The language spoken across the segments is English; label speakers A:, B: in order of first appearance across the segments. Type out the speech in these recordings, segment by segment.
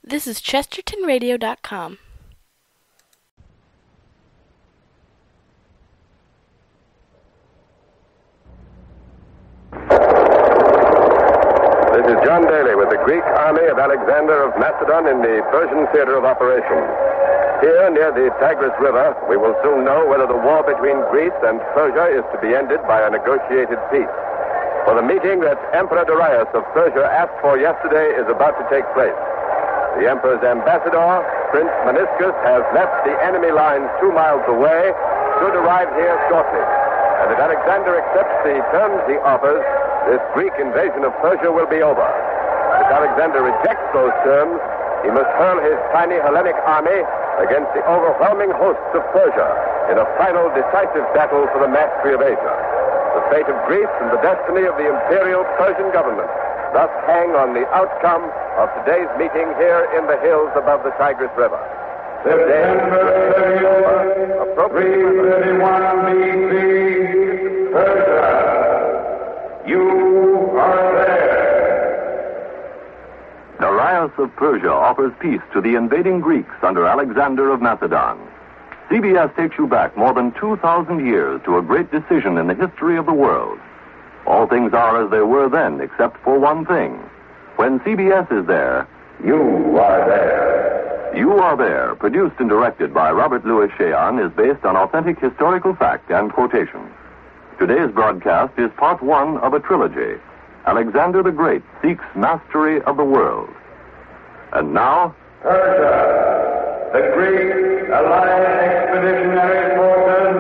A: This is ChestertonRadio.com.
B: This is John Daly with the Greek army of Alexander of Macedon in the Persian theater of operations. Here, near the Tigris River, we will soon know whether the war between Greece and Persia is to be ended by a negotiated peace. For the meeting that Emperor Darius of Persia asked for yesterday is about to take place. The emperor's ambassador, Prince Meniscus, has left the enemy lines 2 miles away, should arrive here shortly. And if Alexander accepts the terms he offers, this Greek invasion of Persia will be over. If Alexander rejects those terms, he must hurl his tiny Hellenic army against the overwhelming hosts of Persia in a final decisive battle for the mastery of Asia. The fate of Greece and the destiny of the imperial Persian government thus hang on the outcome of today's meeting here in the hills above the Tigris River.
C: September 331 BC, Persia. You are there.
D: Darius of Persia offers peace to the invading Greeks under Alexander of Macedon. CBS takes you back more than 2,000 years to a great decision in the history of the world. All things are as they were then, except for one thing. When CBS is there,
C: you are there.
D: You Are There, produced and directed by Robert Louis Cheon, is based on authentic historical fact and quotation. Today's broadcast is part one of a trilogy. Alexander the Great seeks mastery of the world. And now,
C: Persia, the Greek Allied Expeditionary Forces,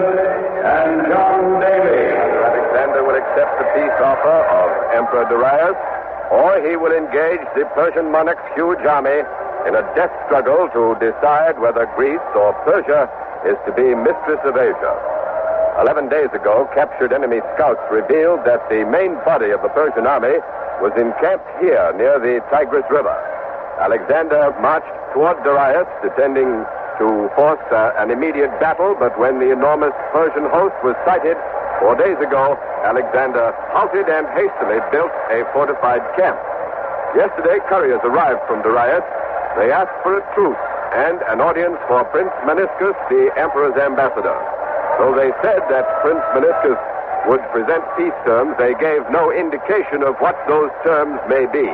C: and John Daly.
B: Alexander will accept the peace offer of Emperor Darius, or he will engage the Persian monarch's huge army in a death struggle to decide whether Greece or Persia is to be mistress of Asia. 11 days ago, captured enemy scouts revealed that the main body of the Persian army was encamped here near the Tigris River. Alexander marched toward Darius, intending to force an immediate battle, but when the enormous Persian host was sighted 4 days ago, Alexander halted and hastily built a fortified camp. Yesterday, couriers arrived from Darius. They asked for a truce and an audience for Prince Meniscus, the emperor's ambassador. Though they said that Prince Meniscus would present peace terms, they gave no indication of what those terms may be.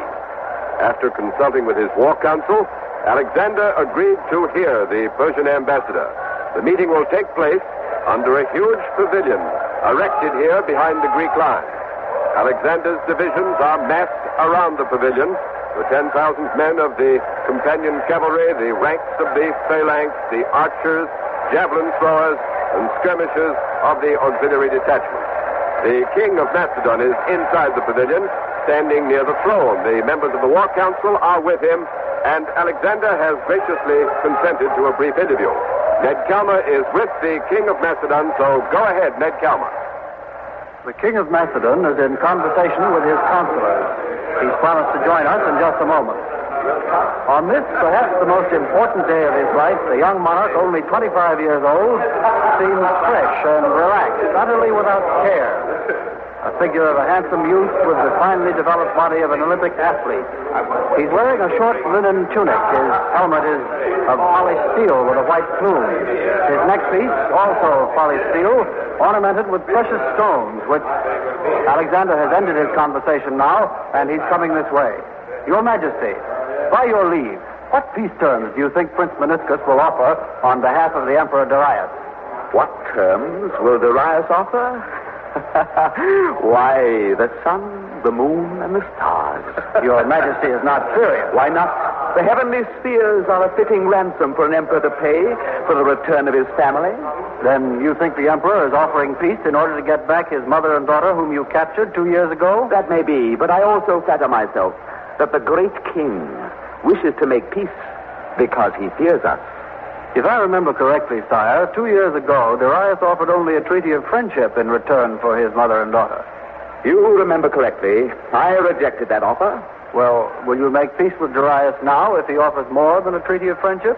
B: After consulting with his war council, Alexander agreed to hear the Persian ambassador. The meeting will take place under a huge pavilion erected here behind the Greek line. Alexander's divisions are massed around the pavilion. The 10,000 men of the companion cavalry, the ranks of the phalanx, the archers, javelin throwers, and skirmishers of the auxiliary detachment. The king of Macedon is inside the pavilion, standing near the throne. The members of the war council are with him, and Alexander has graciously consented to a brief interview. Ned Kalmer is with the king of Macedon, so go ahead, Ned Kalmer.
E: The king of Macedon is in conversation with his counselors. He's promised to join us in just a moment. On this, perhaps the most important day of his life, the young monarch, only 25 years old, seems fresh and relaxed, utterly without care. A figure of a handsome youth with the finely developed body of an Olympic athlete. He's wearing a short linen tunic. His helmet is of polished steel with a white plume. His neckpiece, also of polished steel, ornamented with precious stones, which Alexander has ended his conversation now, and he's coming this way. Your Majesty, by your leave, what peace terms do you think Prince Meniscus will offer on behalf of the Emperor Darius?
F: What terms will Darius offer? Why, the sun, the moon, and the stars.
E: Your Majesty is not serious.
F: Why not? The heavenly spheres are a fitting ransom for an emperor to pay for the return of his family.
E: Then you think the Emperor is offering peace in order to get back his mother and daughter whom you captured 2 years ago?
F: That may be, but I also flatter myself that the great king wishes to make peace because he fears us.
E: If I remember correctly, sire, 2 years ago, Darius offered only a treaty of friendship in return for his mother and daughter.
F: You remember correctly. I rejected that offer.
E: Well, will you make peace with Darius now if he offers more than a treaty of friendship?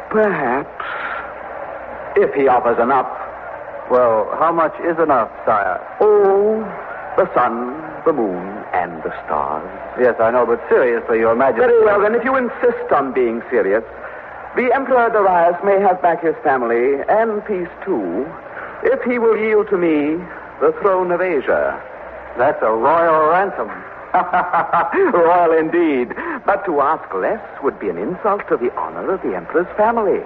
F: Perhaps. If he offers enough.
E: Well, how much is enough, sire?
F: Oh, The sun, the moon, and the stars.
E: Yes, I know, but seriously, Your Majesty.
F: Very well, then, if you insist on being serious, the Emperor Darius may have back his family, and peace, too, if he will yield to me the throne of Asia.
E: That's a royal ransom.
F: Royal indeed. But to ask less would be an insult to the honor of the Emperor's family.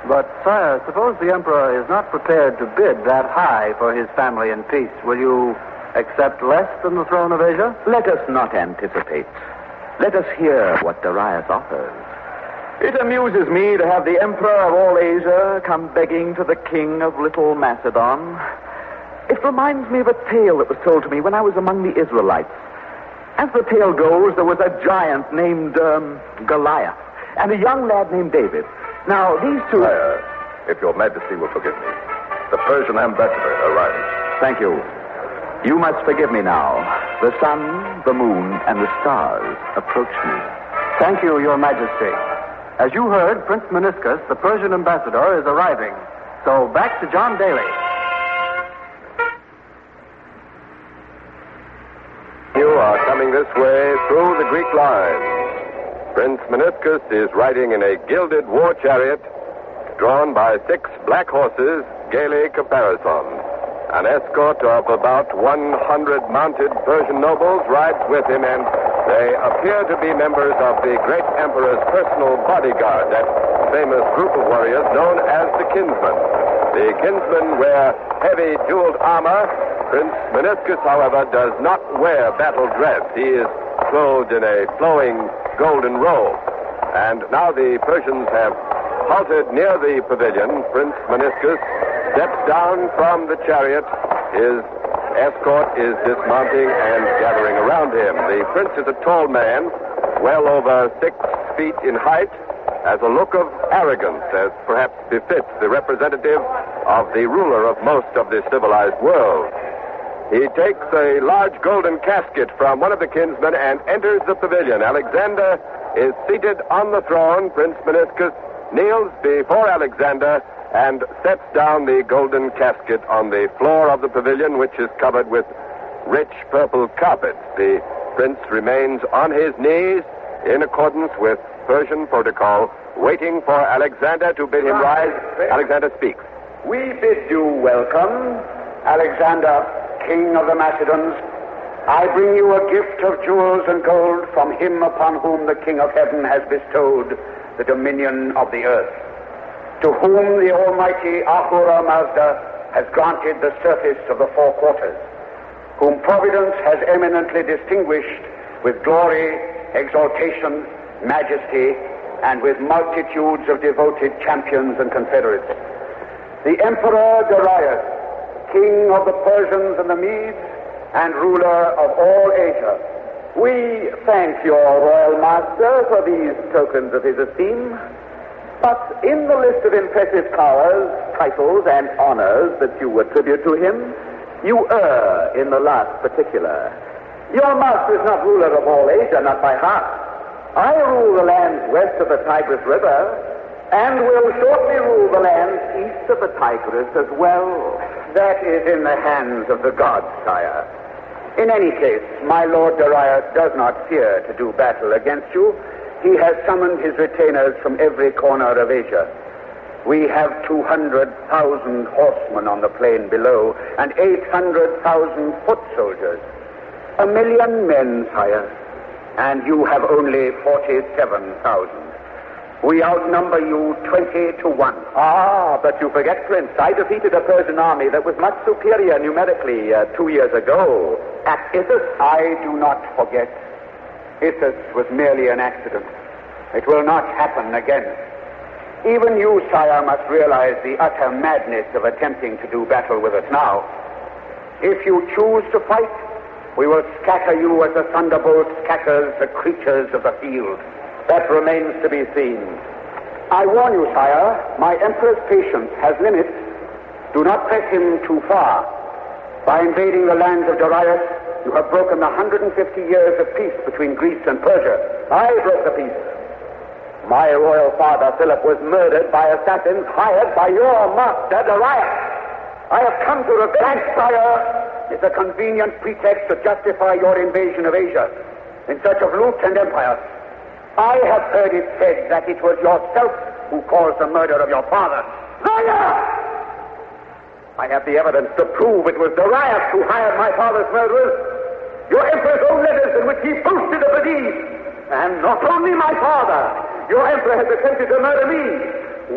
E: But, sire, suppose the Emperor is not prepared to bid that high for his family and peace. Will you accept less than the throne of Asia?
F: Let us not anticipate. Let us hear what Darius offers. It amuses me to have the Emperor of all Asia come begging to the King of Little Macedon. It reminds me of a tale that was told to me when I was among the Israelites. As the tale goes, there was a giant named Goliath and a young lad named David. Now, these two...
B: Sire, if Your Majesty will forgive me, the Persian ambassador arrives.
F: Thank you. You must forgive me now. The sun, the moon, and the stars approach me.
E: Thank you, Your Majesty. As you heard, Prince Meniscus, the Persian ambassador, is arriving. So back to John Daly.
B: You are coming this way through the Greek lines. Prince Meniscus is riding in a gilded war chariot drawn by 6 black horses, gaily caparisoned. An escort of about 100 mounted Persian nobles rides with him, and they appear to be members of the great emperor's personal bodyguard, that famous group of warriors known as the Kinsmen. The Kinsmen wear heavy jeweled armor. Prince Meniscus, however, does not wear battle dress. He is clothed in a flowing golden robe. And now the Persians have halted near the pavilion. Prince Meniscus steps down from the chariot. His escort is dismounting and gathering around him. The prince is a tall man, well over 6 feet in height, has a look of arrogance, as perhaps befits the representative of the ruler of most of the civilized world. He takes a large golden casket from one of the kinsmen and enters the pavilion. Alexander is seated on the throne. Prince Meniscus kneels before Alexander and sets down the golden casket on the floor of the pavilion, which is covered with rich purple carpets. The prince remains on his knees in accordance with Persian protocol, waiting for Alexander to bid him rise. Alexander speaks.
G: We bid you welcome, Alexander, King of the Macedons. I bring you a gift of jewels and gold from him upon whom the King of Heaven has bestowed the dominion of the earth, to whom the almighty Ahura Mazda has granted the surface of the 4 quarters, whom Providence has eminently distinguished with glory, exaltation, majesty, and with multitudes of devoted champions and confederates. The Emperor Darius, King of the Persians and the Medes, and ruler of all Asia, we thank your royal master for these tokens of his esteem. But in the list of impressive powers, titles, and honors that you attribute to him, you err in the last particular. Your master is not ruler of all Asia, not by half. I rule the lands west of the Tigris River, and will shortly rule the lands east of the Tigris as well. That is in the hands of the gods, sire. In any case, my lord Darius does not fear to do battle against you. He has summoned his retainers from every corner of Asia. We have 200,000 horsemen on the plain below, and 800,000 foot soldiers. 1,000,000 men, sire, and you have only 47,000. We outnumber you 20 to 1. Ah, but you forget, Prince, I defeated a Persian army that was much superior numerically 2 years ago. At Issus, I do not forget. Issus was merely an accident. It will not happen again. Even you, sire, must realize the utter madness of attempting to do battle with us now. If you choose to fight, we will scatter you as a thunderbolt scatters the creatures of the field. That remains to be seen. I warn you, sire, my emperor's patience has limits. Do not press him too far. By invading the lands of Darius, you have broken the 150 years of peace between Greece and Persia. I broke the peace. My royal father, Philip, was murdered by assassins hired by your master, Darius. I have come to revenge, sire. is a convenient pretext to justify your invasion of Asia in search of loot and empire. I have heard it said that it was yourself who caused the murder of your father. Liar! I have the evidence to prove it was Darius who hired my father's murderers. Your emperor's own letters in which he boasted of the deed. And not only my father, your emperor has attempted to murder me.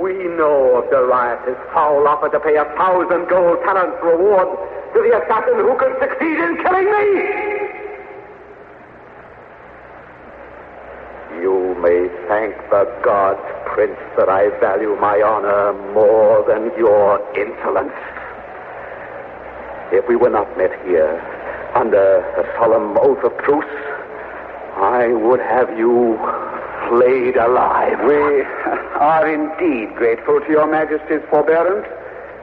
G: We know of Darius' foul offer to pay 1,000 gold talents reward to the assassin who could succeed in killing me. You may thank the gods, Prince, that I value my honor more than your insolence. If we were not met here under a solemn oath of truce, I would have you flayed alive. We are indeed grateful to your Majesty's forbearance,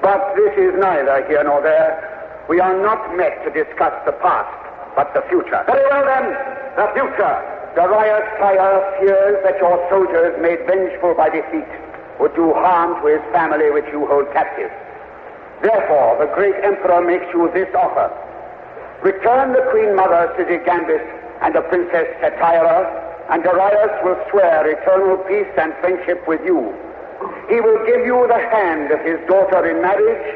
G: but this is neither here nor there. We are not met to discuss the past, but the future. Very well, then, the future. Darius, sire, fears that your soldiers, made vengeful by defeat, would do harm to his family which you hold captive. Therefore, the great emperor makes you this offer. Return the Queen Mother Sisigambis and the Princess Statira, and Darius will swear eternal peace and friendship with you. He will give you the hand of his daughter in marriage,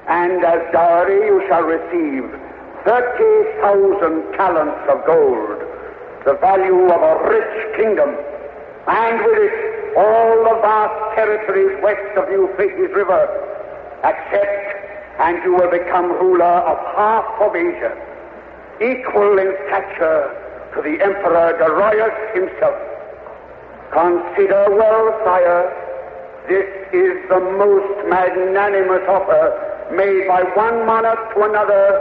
G: and as dowry you shall receive 30,000 talents of gold, the value of a rich kingdom, and with it all the vast territories west of the Euphrates River. Accept, and you will become ruler of half of Asia, equal in stature to the Emperor Darius himself. Consider well, sire, this is the most magnanimous offer made by one monarch to another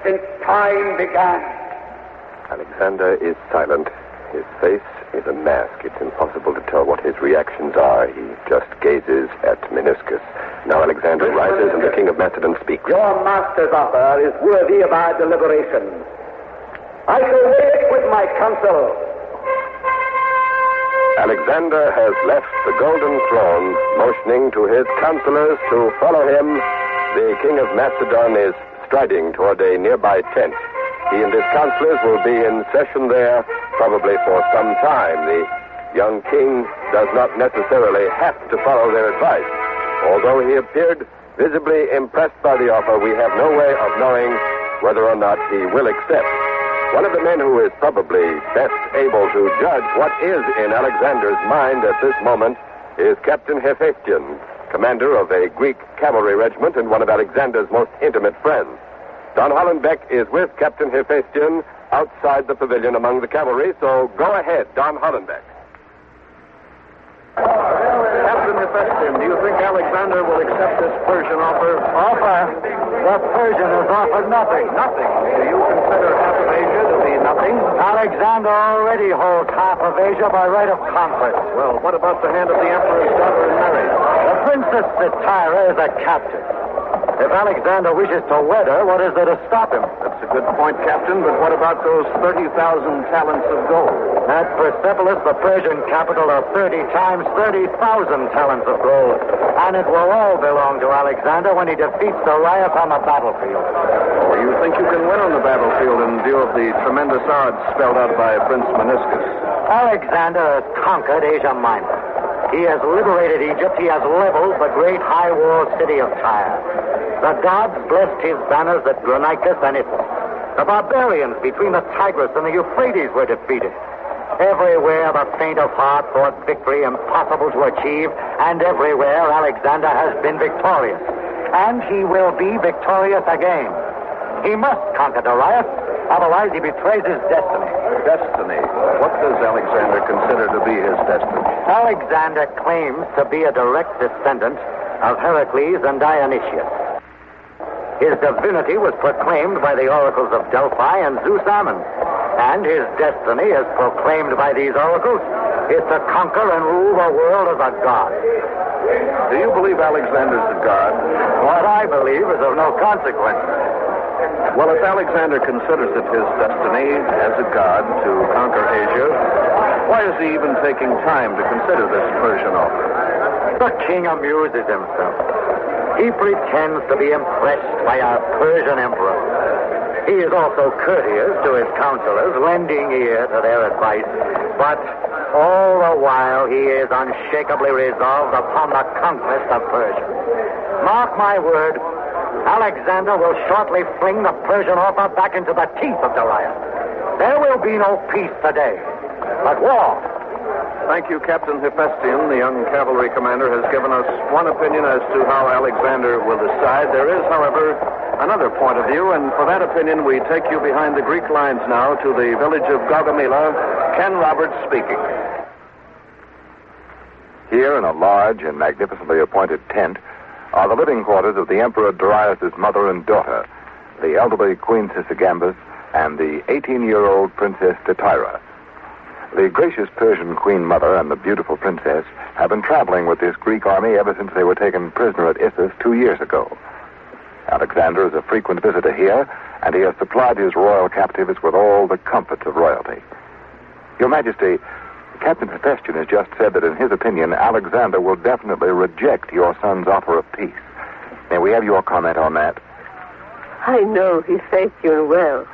G: since time began.
B: Alexander is silent. His face is a mask. It's impossible to tell what his reactions are. He just gazes at Meniscus. Now Alexander rises and the King of Macedon speaks.
G: Your master's offer is worthy of our deliberation. I shall weigh it with my counsel.
B: Alexander has left the golden throne, motioning to his counselors to follow him. The King of Macedon is striding toward a nearby tent. He and his counselors will be in session there probably for some time. The young king does not necessarily have to follow their advice. Although he appeared visibly impressed by the offer, we have no way of knowing whether or not he will accept. One of the men who is probably best able to judge what is in Alexander's mind at this moment is Captain Hephaestion, commander of a Greek cavalry regiment and one of Alexander's most intimate friends. Don Hollenbeck is with Captain Hephaestion outside the pavilion among the cavalry, so go ahead, Don Hollenbeck.
E: Captain Hephaestion, do you think Alexander will accept this Persian offer? Offer? The Persian has offered nothing. Nothing? Do you consider half of Asia to be nothing? Alexander already holds half of Asia by right of conquest. Well, what about the hand of the emperor's daughter in marriage? The Princess Statira is a captive. If Alexander wishes to wed her, what is there to stop him? That's a good point, Captain, but what about those 30,000 talents of gold? At Persepolis, the Persian capital, are 30 times 30,000 talents of gold. And it will all belong to Alexander when he defeats Darius on the battlefield. Oh, you think you can win on the battlefield in view of the tremendous odds spelled out by Prince Meniscus? Alexander has conquered Asia Minor. He has liberated Egypt. He has leveled the great high-walled city of Tyre. The gods blessed his banners at Granicus and Ithus. The barbarians between the Tigris and the Euphrates were defeated. Everywhere the faint of heart thought victory impossible to achieve, and everywhere Alexander has been victorious. And he will be victorious again. He must conquer Darius, otherwise he betrays his destiny. Destiny? What does Alexander consider to be his destiny? Alexander claims to be a direct descendant of Heracles and Dionysius. His divinity was proclaimed by the oracles of Delphi and Zeus Ammon. And his destiny, as proclaimed by these oracles, is to conquer and rule the world as a god. Do you believe Alexander's a god? What I believe is of no consequence. Well, if Alexander considers it his destiny as a god to conquer Asia, why is he even taking time to consider this Persian offer? The king amuses himself. He pretends to be impressed by our Persian emperor. He is also courteous to his counselors, lending ear to their advice. But all the while, he is unshakably resolved upon the conquest of Persia. Mark my word, Alexander will shortly fling the Persian author back into the teeth of Darius. There will be no peace today, but war.
H: Thank you, Captain Hephaestion. The young cavalry commander has given us one opinion as to how Alexander will decide. There is, however, another point of view, and for that opinion, we take you behind the Greek lines now to the village of Gaugamela. Ken Roberts speaking.
B: Here, in a large and magnificently appointed tent, are the living quarters of the Emperor Darius' mother and daughter, the elderly Queen Sisygambis and the 18-year-old Princess Stateira. The gracious Persian Queen Mother and the beautiful princess have been traveling with this Greek army ever since they were taken prisoner at Issus 2 years ago. Alexander is a frequent visitor here, and he has supplied his royal captives with all the comforts of royalty. Your Majesty, Captain Hephaestion has just said that in his opinion, Alexander will definitely reject your son's offer of peace. May we have your comment on that?
I: I know Hephaestion well.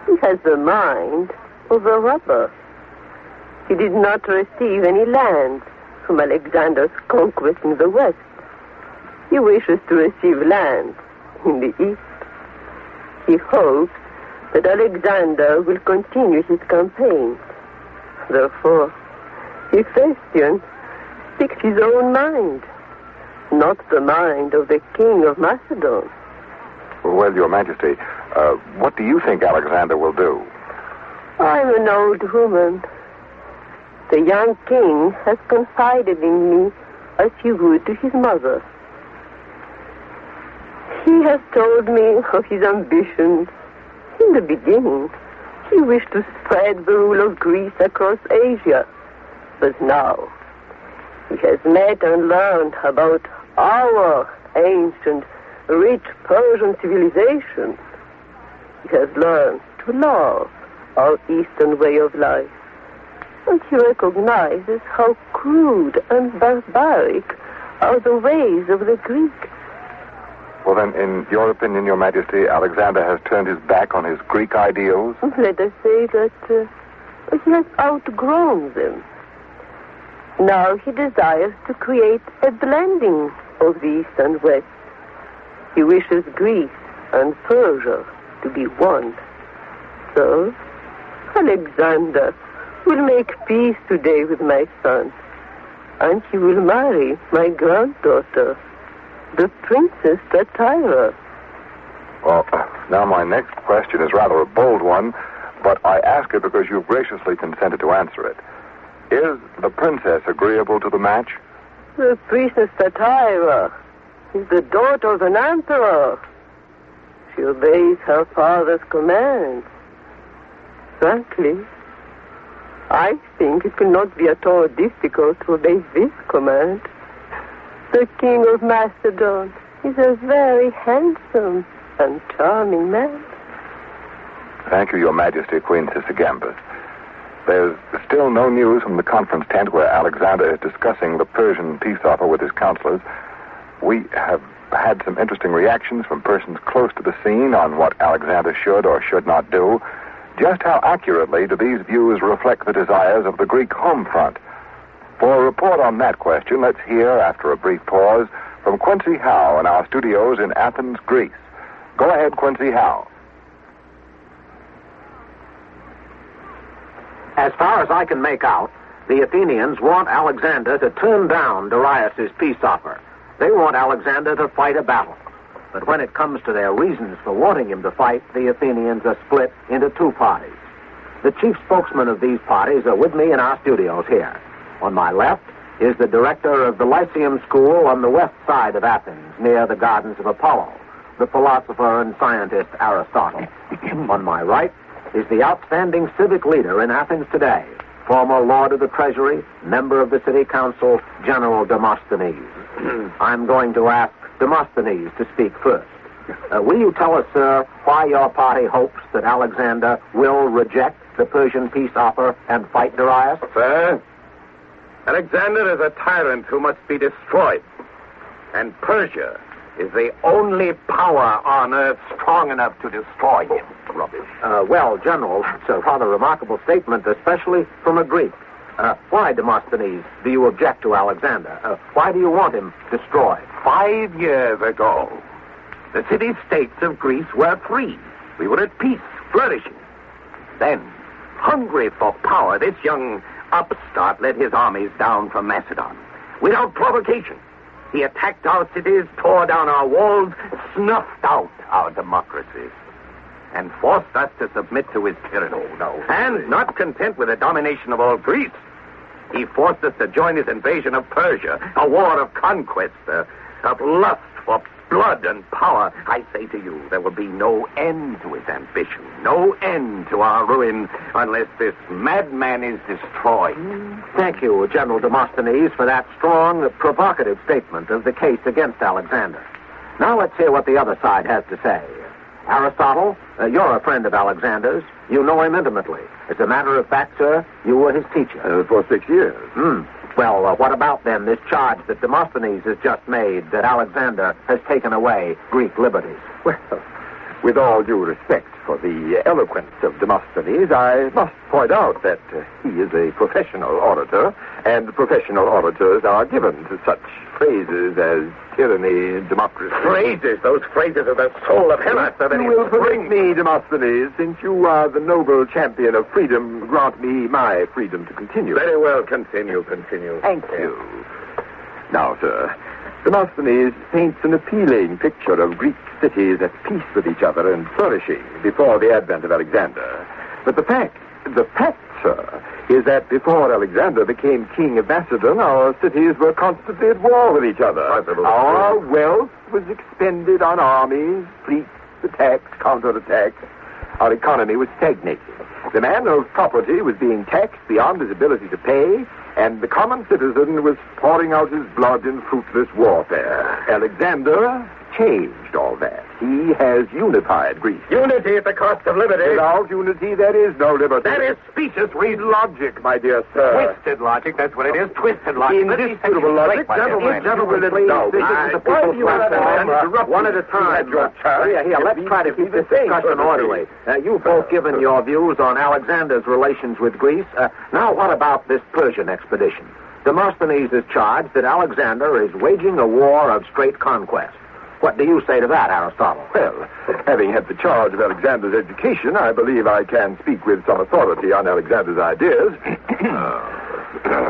I: He has the mind of a robber. He did not receive any land from Alexander's conquest in the west. He wishes to receive land in the east. He hopes that Alexander will continue his campaign. Therefore, Hephaestion speaks his own mind, not the mind of the king of Macedon.
B: Well, Your Majesty, what do you think Alexander will do?
I: I'm an old woman. The young king has confided in me as he would to his mother. He has told me of his ambitions. In the beginning, he wished to spread the rule of Greece across Asia. But now, he has met and learned about our ancient, rich Persian civilization. He has learned to love our Eastern way of life. And he recognizes how crude and barbaric are the ways of the Greek.
B: Well, then, in your opinion, Your Majesty, Alexander has turned his back on his Greek ideals?
I: Let us say that he has outgrown them. Now he desires to create a blending of the East and West. He wishes Greece and Persia to be one. So, Alexander will make peace today with my son, and he will marry my granddaughter, the Princess Stateira.
B: Well, now my next question is rather a bold one, but I ask it because you've graciously consented to answer it. Is the princess agreeable to the match?
I: The Princess Stateira is the daughter of an emperor. She obeys her father's commands. Frankly, I think it cannot be at all difficult to obey this command. The king of Macedon is a very handsome and charming man.
B: Thank you, Your Majesty, Queen Sisygambis. There's still no news from the conference tent where Alexander is discussing the Persian peace offer with his counselors. We have had some interesting reactions from persons close to the scene on what Alexander should or should not do. Just how accurately do these views reflect the desires of the Greek home front? For a report on that question, let's hear, after a brief pause, from Quincy Howe in our studios in Athens, Greece. Go ahead, Quincy Howe.
J: As far as I can make out, the Athenians want Alexander to turn down Darius' peace offer. They want Alexander to fight a battle. But when it comes to their reasons for wanting him to fight, the Athenians are split into two parties. The chief spokesmen of these parties are with me in our studios here. On my left is the director of the Lyceum School on the west side of Athens, near the Gardens of Apollo, the philosopher and scientist Aristotle. On my right is the outstanding civic leader in Athens today, former Lord of the Treasury, member of the City Council, General Demosthenes. I'm going to ask Demosthenes to speak first. Will you tell us, sir, why your party hopes that Alexander will reject the Persian peace offer and fight Darius?
K: Sir, Alexander is a tyrant who must be destroyed. And Persia
J: is the only power on earth strong enough to destroy him.
H: Rubbish.
J: Well, General, that's a rather remarkable statement, especially from a Greek. Why, Demosthenes, do you object to Alexander? Why do you want him destroyed?
K: 5 years ago, the city-states of Greece were free. We were at peace, flourishing. Then, hungry for power, this young upstart led his armies down from Macedon. Without provocation, he attacked our cities, tore down our walls, snuffed out our democracies, and forced us to submit to his tyranny. And not content with the domination of all Greece, he forced us to join his invasion of Persia, a war of conquest, of lust for blood and power. I say to you, there will be no end to his ambition, no end to our ruin, unless this madman is destroyed.
J: Thank you, General Demosthenes, for that strong, provocative statement of the case against Alexander. Now let's hear what the other side has to say. Aristotle, you're a friend of Alexander's. You know him intimately. As a matter of fact, sir, you were his teacher.
H: For 6 years.
J: Well, what about, then, this charge that Demosthenes has just made, that Alexander has taken away Greek liberties?
H: Well, with all due respect for the eloquence of Demosthenes, I must point out that he is a professional orator, and professional orators are given to such phrases as tyranny, democracy.
K: Phrases? Those phrases are the soul of Hellas.
H: You will permit me, Demosthenes, since you are the noble champion of freedom, grant me my freedom to continue.
K: Very well, continue.
H: Thank you. Now, sir, Demosthenes paints an appealing picture of Greek cities at peace with each other and flourishing before the advent of Alexander. But the fact, sir, is that before Alexander became king of Macedon, our cities were constantly at war with each other. Our wealth was expended on armies, fleets, attacks, counterattacks. Our economy was stagnating. The man of property was being taxed beyond his ability to pay, and the common citizen was pouring out his blood in fruitless warfare. Alexander changed all that. He has unified Greece.
K: Unity at the cost of liberty.
H: Without unity, there is no liberty.
K: That is specious reason.
H: Logic, my dear sir.
K: Twisted logic, that's what it is. Twisted logic.
H: Indisputable logic.
J: Gentlemen, please. This is the people's platform. One at a time. Here, let's try to keep this discussion orderly. You've both given your views on Alexander's relations with Greece. Now, what about this Persian expedition? Demosthenes is charged that Alexander is waging a war of straight conquest. What do you say to that, Aristotle?
H: Well, having had the charge of Alexander's education, I believe I can speak with some authority on Alexander's ideas.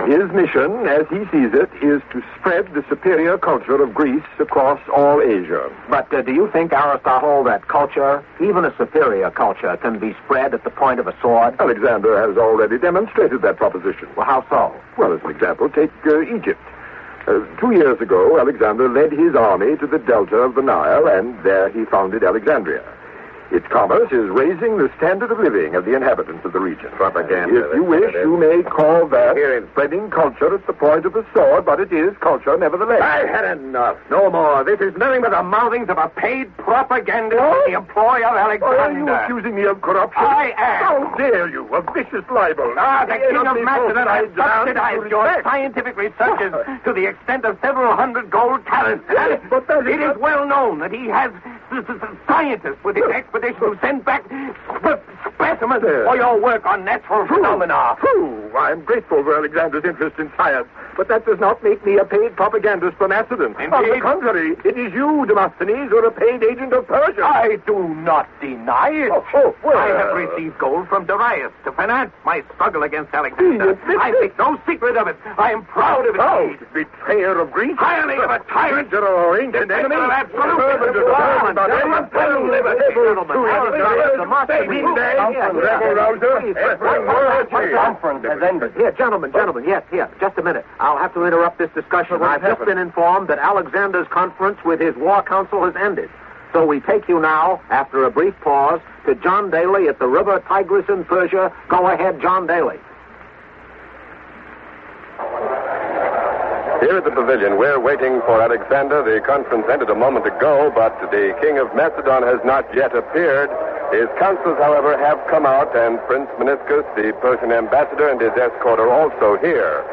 H: His mission, as he sees it, is to spread the superior culture of Greece across all Asia.
J: But do you think, Aristotle, that culture, even a superior culture, can be spread at the point of a sword?
H: Alexander has already demonstrated that proposition.
J: Well, how so?
H: Well, as an example, take Egypt. 2 years ago, Alexander led his army to the delta of the Nile, and there he founded Alexandria. Its commerce is raising the standard of living of the inhabitants of the region.
K: Propaganda.
H: If you wish, you may call that spreading culture at the point of the sword, but it is culture nevertheless.
K: I've had enough. No more. This is nothing but the mouthings of a paid propagandist in the employ of Alexander.
H: Are you accusing me of corruption?
K: I am.
H: How dare you? A vicious libel.
K: The king of Macedon has subsidized your scientific researches to the extent of several hundred gold talents.
H: But
K: it is well known that he has scientists with his expedition who send back specimens for your work on natural phenomena.
H: True. I'm grateful for Alexander's interest in science, but that does not make me a paid propagandist for Macedon.
K: Indeed.
H: On the contrary, it is you, Demosthenes, who are a paid agent of Persia.
K: I do not deny it.
H: Well.
K: I have received gold from Darius to finance my struggle against Alexander. I make no secret of it. I am proud of it.
H: Proud? Betrayer of Greece?
K: Hireling of a tyrant.
H: Traitor of our ancient enemy?
J: Conference has ended. Here, gentlemen, yes, here. Just a minute. I'll have to interrupt this discussion. I've just been informed that Alexander's conference with his war council has ended. So we take you now, after a brief pause, to John Daly at the river Tigris in Persia. Go ahead, John Daly.
B: Here at the pavilion, we're waiting for Alexander. The conference ended a moment ago, but the king of Macedon has not yet appeared. His councils, however, have come out, and Prince Meniscus, the Persian ambassador, and his escort are also here.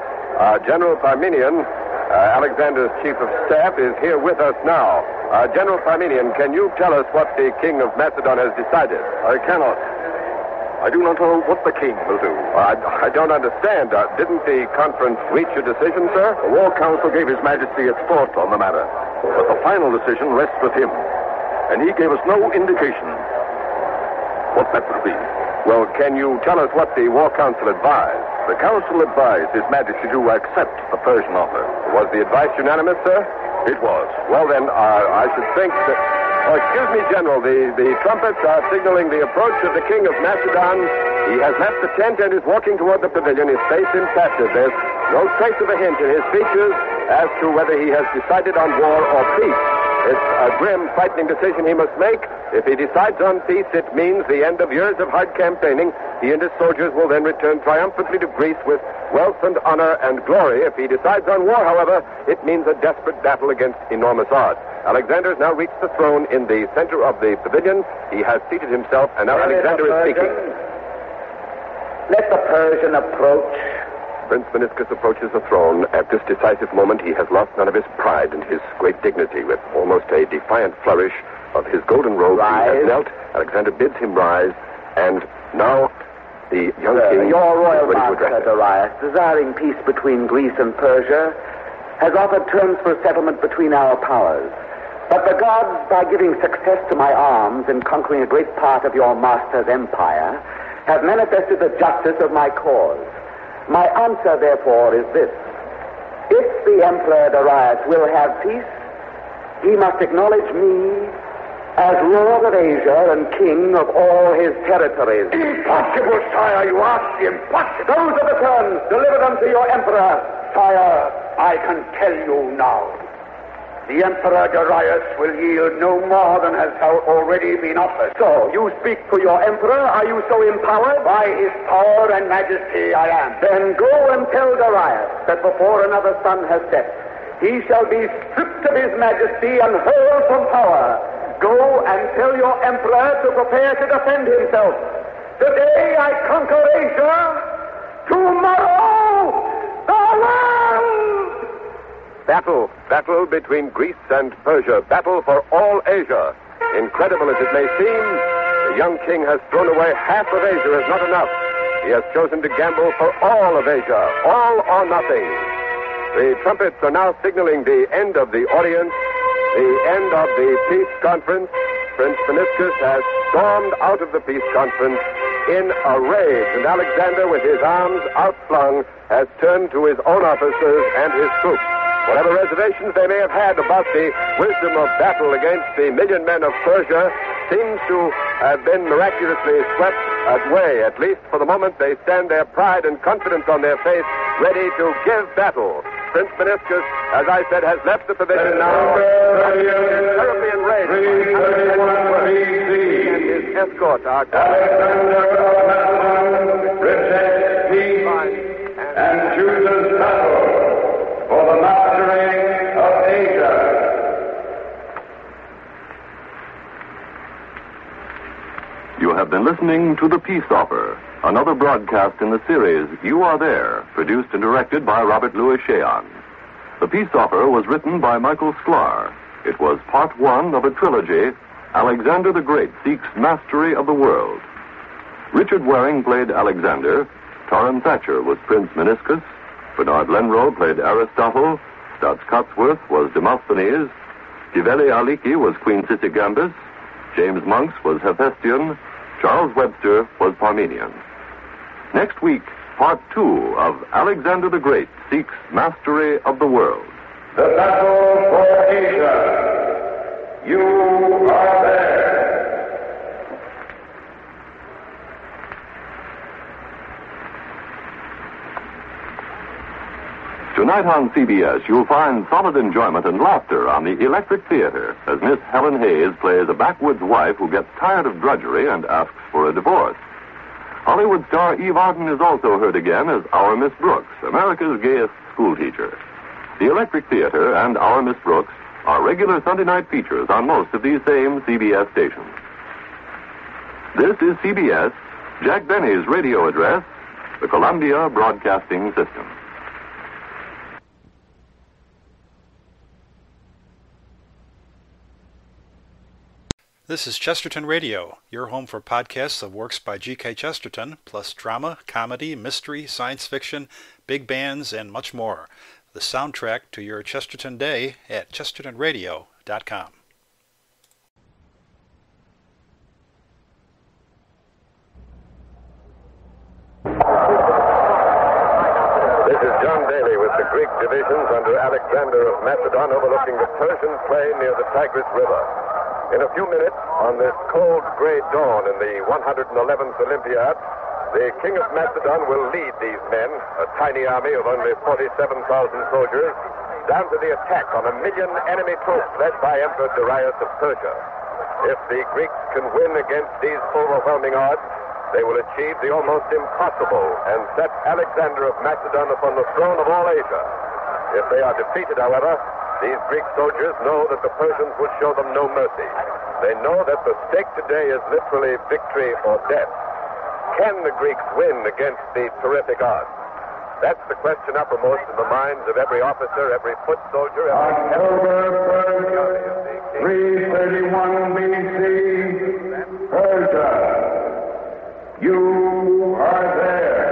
B: General Parmenion, Alexander's chief of staff, is here with us now. General Parmenion, can you tell us what the King of Macedon has decided?
H: I cannot. I do not know what the king will do.
B: I don't understand. Didn't the conference reach a decision, sir?
H: The War Council gave His Majesty its thought on the matter, but the final decision rests with him, and he gave us no indication what that will be.
B: Well, can you tell us what the War Council advised?
H: The Council advised His Majesty to accept the Persian offer.
B: Was the advice unanimous, sir?
H: It was.
B: Well, then, I should think that... Oh, excuse me, General. The trumpets are signaling the approach of the King of Macedon. He has left the tent and is walking toward the pavilion, his face impassive. There's no trace of a hint in his features as to whether he has decided on war or peace. It's a grim, frightening decision he must make. If he decides on peace, it means the end of years of hard campaigning. He and his soldiers will then return triumphantly to Greece with wealth and honor and glory. If he decides on war, however, it means a desperate battle against enormous odds. Alexander has now reached the throne in the center of the pavilion. He has seated himself, and now Alexander is speaking.
G: Let the Persian approach.
B: Prince Meniscus approaches the throne. At this decisive moment, he has lost none of his pride and his great dignity. With almost a defiant flourish of his golden robe, he has knelt. Alexander bids him rise, and now the young king...
G: Your royal master, Darius, desiring peace between Greece and Persia, has offered terms for settlement between our powers. But the gods, by giving success to my arms in conquering a great part of your master's empire, have manifested the justice of my cause. My answer, therefore, is this. If the Emperor Darius will have peace, he must acknowledge me as Lord of Asia and King of all his territories.
C: Impossible, sire, you ask impossible.
G: Those are the terms. Deliver them to your Emperor.
C: Sire, I can tell you now. The Emperor Darius will yield no more than has already been offered.
G: So, you speak for your Emperor? Are you so empowered?
C: By his power and majesty I am.
G: Then go and tell Darius that before another sun has set, he shall be stripped of his majesty and hurled from power. Go and tell your Emperor to prepare to defend himself. Today I conquer Asia. Tomorrow, the world!
B: Battle between Greece and Persia. Battle for all Asia. Incredible as it may seem, the young king has thrown away half of Asia as not enough. He has chosen to gamble for all of Asia. All or nothing. The trumpets are now signaling the end of the audience, the end of the peace conference. Prince Meniscus has stormed out of the peace conference in a rage, and Alexander, with his arms outflung, has turned to his own officers and his troops. Whatever reservations they may have had about the wisdom of battle against the million men of Persia seems to have been miraculously swept away. At least for the moment, they stand their pride and confidence on their face, ready to give battle. Prince Meniscus, as I said, has left the pavilion now. Terribly enraged. And his escort are
C: Alexander of Macedon rejects peace and chooses battle for the mastery of Asia.
D: You have been listening to The Peace Offer, another broadcast in the series You Are There, produced and directed by Robert Louis Cheon. The Peace Offer was written by Michael Sklar. It was part one of a trilogy, Alexander the Great Seeks Mastery of the World. Richard Waring played Alexander, Torrin Thatcher was Prince Meniscus, Bernard Lenrow played Aristotle, Stutz Cotsworth was Demosthenes, Tiveli Aliki was Queen Sisigambis, James Monks was Hephaestion, Charles Webster was Parmenion. Next week, part two of Alexander the Great Seeks Mastery of the World.
C: The battle for Asia. You are there.
D: Tonight on CBS, you'll find solid enjoyment and laughter on the Electric Theater as Miss Helen Hayes plays a backwoods wife who gets tired of drudgery and asks for a divorce. Hollywood star Eve Arden is also heard again as Our Miss Brooks, America's gayest schoolteacher. The Electric Theater and Our Miss Brooks are regular Sunday night features on most of these same CBS stations. This is CBS, Jack Benny's radio address, the Columbia Broadcasting System.
L: This is Chesterton Radio, your home for podcasts of works by G.K. Chesterton, plus drama, comedy, mystery, science fiction, big bands, and much more. The soundtrack to your Chesterton day at chestertonradio.com.
B: This is John Daly with the Greek divisions under Alexander of Macedon overlooking the Persian plain near the Tigris River. In a few minutes, on this cold gray dawn in the 111th Olympiad, the King of Macedon will lead these men, a tiny army of only 47,000 soldiers, down to the attack on 1 million enemy troops led by Emperor Darius of Persia. If the Greeks can win against these overwhelming odds, they will achieve the almost impossible and set Alexander of Macedon upon the throne of all Asia. If they are defeated, however, these Greek soldiers know that the Persians will show them no mercy. They know that the stake today is literally victory or death. Can the Greeks win against these terrific odds? That's the question uppermost in the minds of every officer, every foot soldier,
C: October 1st, 331 BC, Persia. You are there.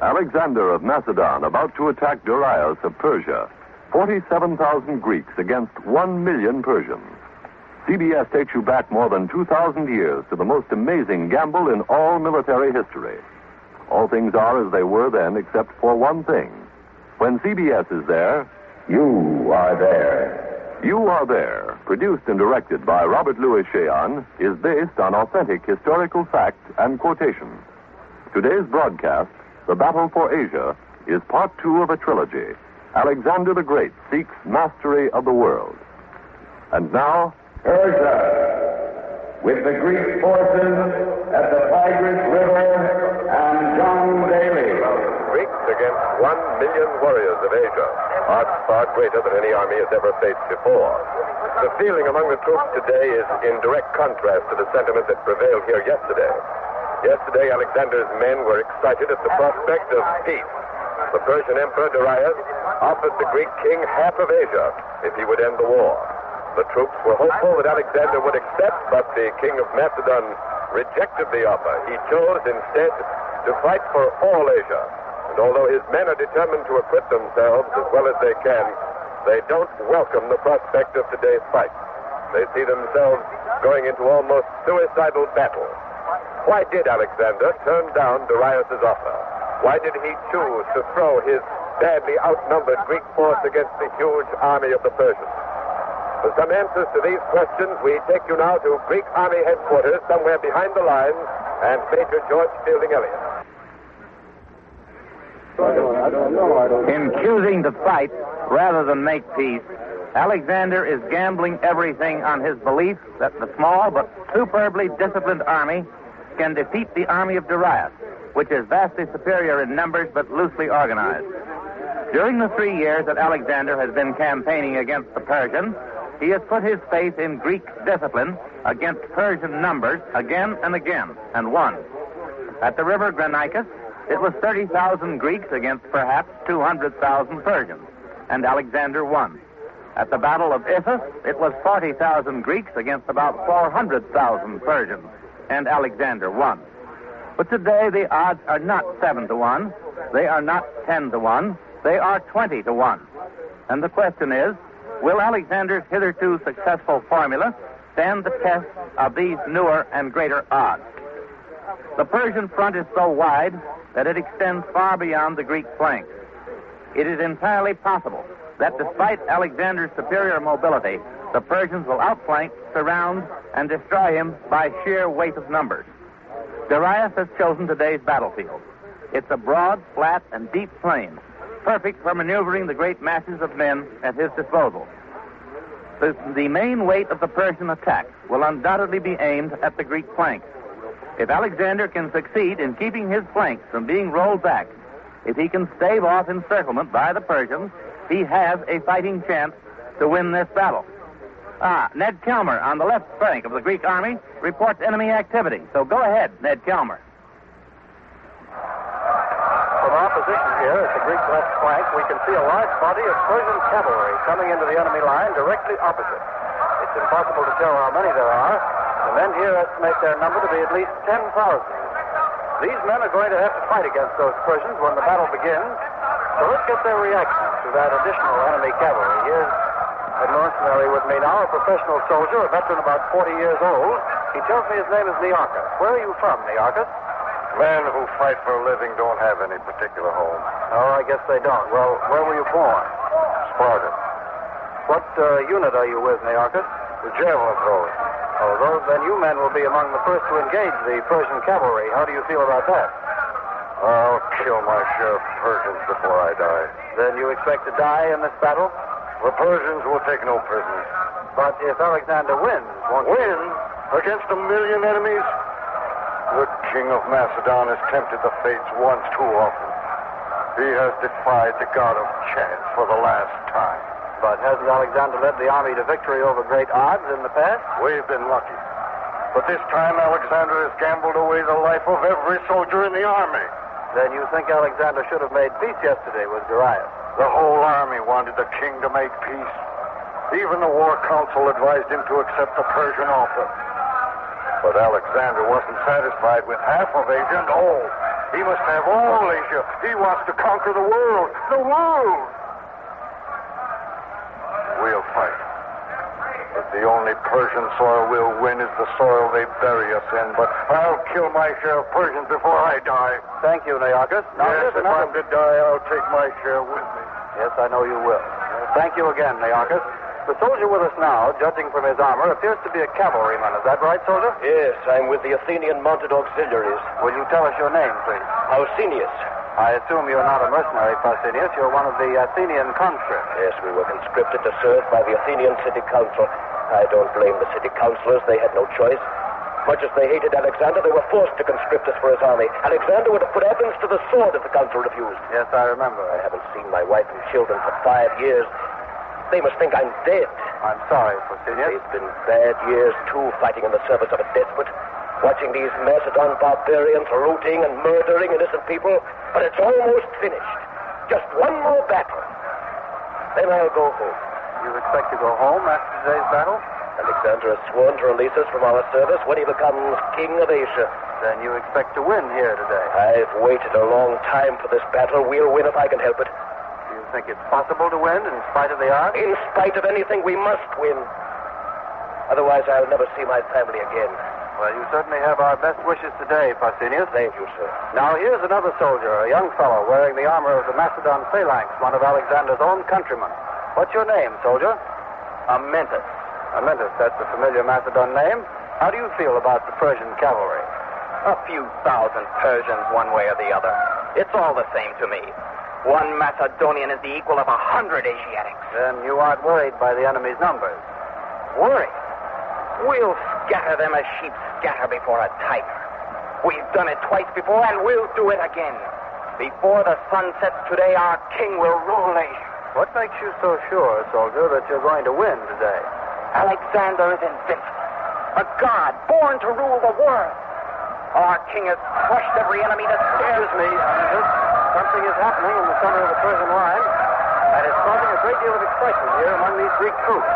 D: Alexander of Macedon about to attack Darius of Persia. 47,000 Greeks against 1 million Persians. CBS takes you back more than 2,000 years to the most amazing gamble in all military history. All things are as they were then, except for one thing. When CBS is there,
C: you are there.
D: You Are There, produced and directed by Robert Louis Cheon, is based on authentic historical fact and quotation. Today's broadcast, The Battle for Asia, is part 2 of a trilogy. Alexander the Great seeks mastery of the world. And now,
C: Persia, with the Greek forces at the Tigris River and John Daly.
B: Greeks against 1 million warriors of Asia, odds far greater than any army has ever faced before. The feeling among the troops today is in direct contrast to the sentiment that prevailed here yesterday. Yesterday, Alexander's men were excited at the prospect of peace. The Persian Emperor Darius offered the Greek king half of Asia if he would end the war. The troops were hopeful that Alexander would accept, but the king of Macedon rejected the offer. He chose instead to fight for all Asia. And although his men are determined to equip themselves as well as they can, they don't welcome the prospect of today's fight. They see themselves going into almost suicidal battle. Why did Alexander turn down Darius's offer? Why did he choose to throw his badly outnumbered Greek force against the huge army of the Persians? For some answers to these questions, we take you now to Greek Army headquarters somewhere behind the lines and Major George Fielding Elliott.
J: In choosing to fight rather than make peace, Alexander is gambling everything on his belief that the small but superbly disciplined army can defeat the army of Darius, which is vastly superior in numbers but loosely organized. During the 3 years that Alexander has been campaigning against the Persians, he has put his faith in Greek discipline against Persian numbers again and again, and won. At the river Granicus, it was 30,000 Greeks against perhaps 200,000 Persians, and Alexander won. At the Battle of Issus, it was 40,000 Greeks against about 400,000 Persians, and Alexander won. But today the odds are not 7-1, they are not 10-1, they are 20-1. And the question is, will Alexander's hitherto successful formula stand the test of these newer and greater odds? The Persian front is so wide that it extends far beyond the Greek flank. It is entirely possible that despite Alexander's superior mobility, the Persians will outflank, surround, and destroy him by sheer weight of numbers. Darius has chosen today's battlefield. It's a broad, flat, and deep plain, perfect for maneuvering the great masses of men at his disposal. The main weight of the Persian attack will undoubtedly be aimed at the Greek flank. If Alexander can succeed in keeping his flanks from being rolled back, if he can stave off encirclement by the Persians, he has a fighting chance to win this battle. Ned Kelmer on the left flank of the Greek army reports enemy activity. So go ahead, Ned Kelmer.
E: From our position here at the Greek left flank, we can see a large body of Persian cavalry coming into the enemy line directly opposite. It's impossible to tell how many there are. The men here estimate their number to be at least 10,000. These men are going to have to fight against those Persians when the battle begins. So let's get their reaction to that additional enemy cavalry. Here's a mercenary with me now, a professional soldier, a veteran about 40 years old. He tells me his name is Nearchus. Where are you from, Nearchus?
M: Men who fight for a living don't have any particular home.
E: Oh, I guess they don't. Well, where were you born?
M: Sparta.
E: What unit are you with, Nearchus?
M: The javelin throwers.
E: Oh, then you men will be among the first to engage the Persian cavalry. How do you feel about that?
M: I'll kill my share of Persians before I die.
E: Then you expect to die in this battle?
M: The Persians will take no prisoners.
E: But if Alexander wins, won't he?
M: Win? Against 1 million enemies? The king of Macedon has tempted the fates once too often. He has defied the god of chance for the last time.
E: But hasn't Alexander led the army to victory over great odds in the past?
M: We've been lucky. But this time Alexander has gambled away the life of every soldier in the army.
E: Then you think Alexander should have made peace yesterday with Darius?
M: The whole army wanted the king to make peace. Even the war council advised him to accept the Persian offer. But Alexander wasn't satisfied with half of Asia. No, he must have all Asia. He wants to conquer the world. The world! We'll fight. But the only Persian soil we'll win is the soil they bury us in. But I'll kill my share of Persians before I die.
E: Thank you, Nearchus.
M: Yes, if I'm to die, I'll take my share with me.
E: Yes, I know you will. Thank you again, Nearchus. The soldier with us now, judging from his armor, appears to be a cavalryman. Is that right, soldier?
N: Yes, I'm with the Athenian mounted auxiliaries.
E: Will you tell us your name, please?
N: Pausanias.
E: I assume you're not a mercenary, Pausanias. You're one of the Athenian conscripts.
N: Yes, we were conscripted to serve by the Athenian city council. I don't blame the city councilors. They had no choice. Much as they hated Alexander, they were forced to conscript us for his army. Alexander would have put Athens to the sword if the council refused.
E: Yes, I remember.
N: I haven't seen my wife and children for 5 years. They must think I'm dead.
E: I'm sorry, Pausanias.
N: They've been bad years, too, fighting in the service of a despot. Watching these Macedon barbarians looting and murdering innocent people. But it's almost finished. Just one more battle. Then I'll go home.
E: You expect to go home after today's battle?
N: Alexander has sworn to release us from our service when he becomes king of Asia.
E: Then you expect to win here today?
N: I've waited a long time for this battle. We'll win if I can help it.
E: Do you think it's possible to win in spite of the odds?
N: In spite of anything, we must win. Otherwise, I'll never see my family again.
E: Well, you certainly have our best wishes today, Pausanias.
N: Thank you, sir.
E: Now, here's another soldier, a young fellow wearing the armor of the Macedon phalanx, one of Alexander's own countrymen. What's your name, soldier?
O: Amyntas.
E: Amyntas, that's a familiar Macedon name. How do you feel about the Persian cavalry?
O: A few thousand Persians one way or the other. It's all the same to me. One Macedonian is the equal of 100 Asiatics.
E: Then you aren't worried by the enemy's numbers?
O: Worried? We'll scatter them as sheep scatter before a tiger. We've done it twice before, and we'll do it again. Before the sun sets today, our king will rule Asia.
E: What makes you so sure, soldier, that you're going to win today?
O: Alexander is invincible. A god born to rule the world. Our king has crushed every enemy that scares me.
E: Something is happening in the center of the Persian line, and it's causing a great deal of excitement here among these Greek troops.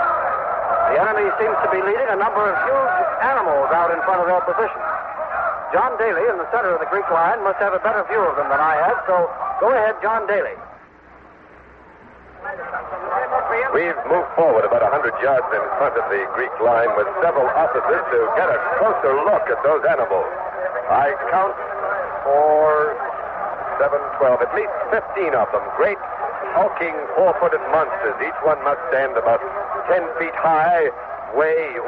E: The enemy seems to be leading a number of huge animals out in front of their position. John Daly, in the center of the Greek line, must have a better view of them than I have, so go ahead, John Daly.
B: We've moved forward about 100 yards in front of the Greek line with several officers to get a closer look at those animals. I count 4, 7, 12, at least 15 of them. Great, hulking, four-footed monsters. Each one must stand about 10 feet high, weigh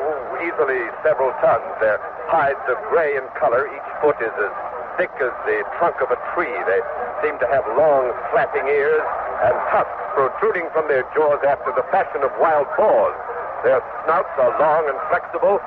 B: easily several tons. Their hides are gray in color. Each foot is as thick as the trunk of a tree. They seem to have long, flapping ears and tusks protruding from their jaws after the fashion of wild boars. Their snouts are long and flexible.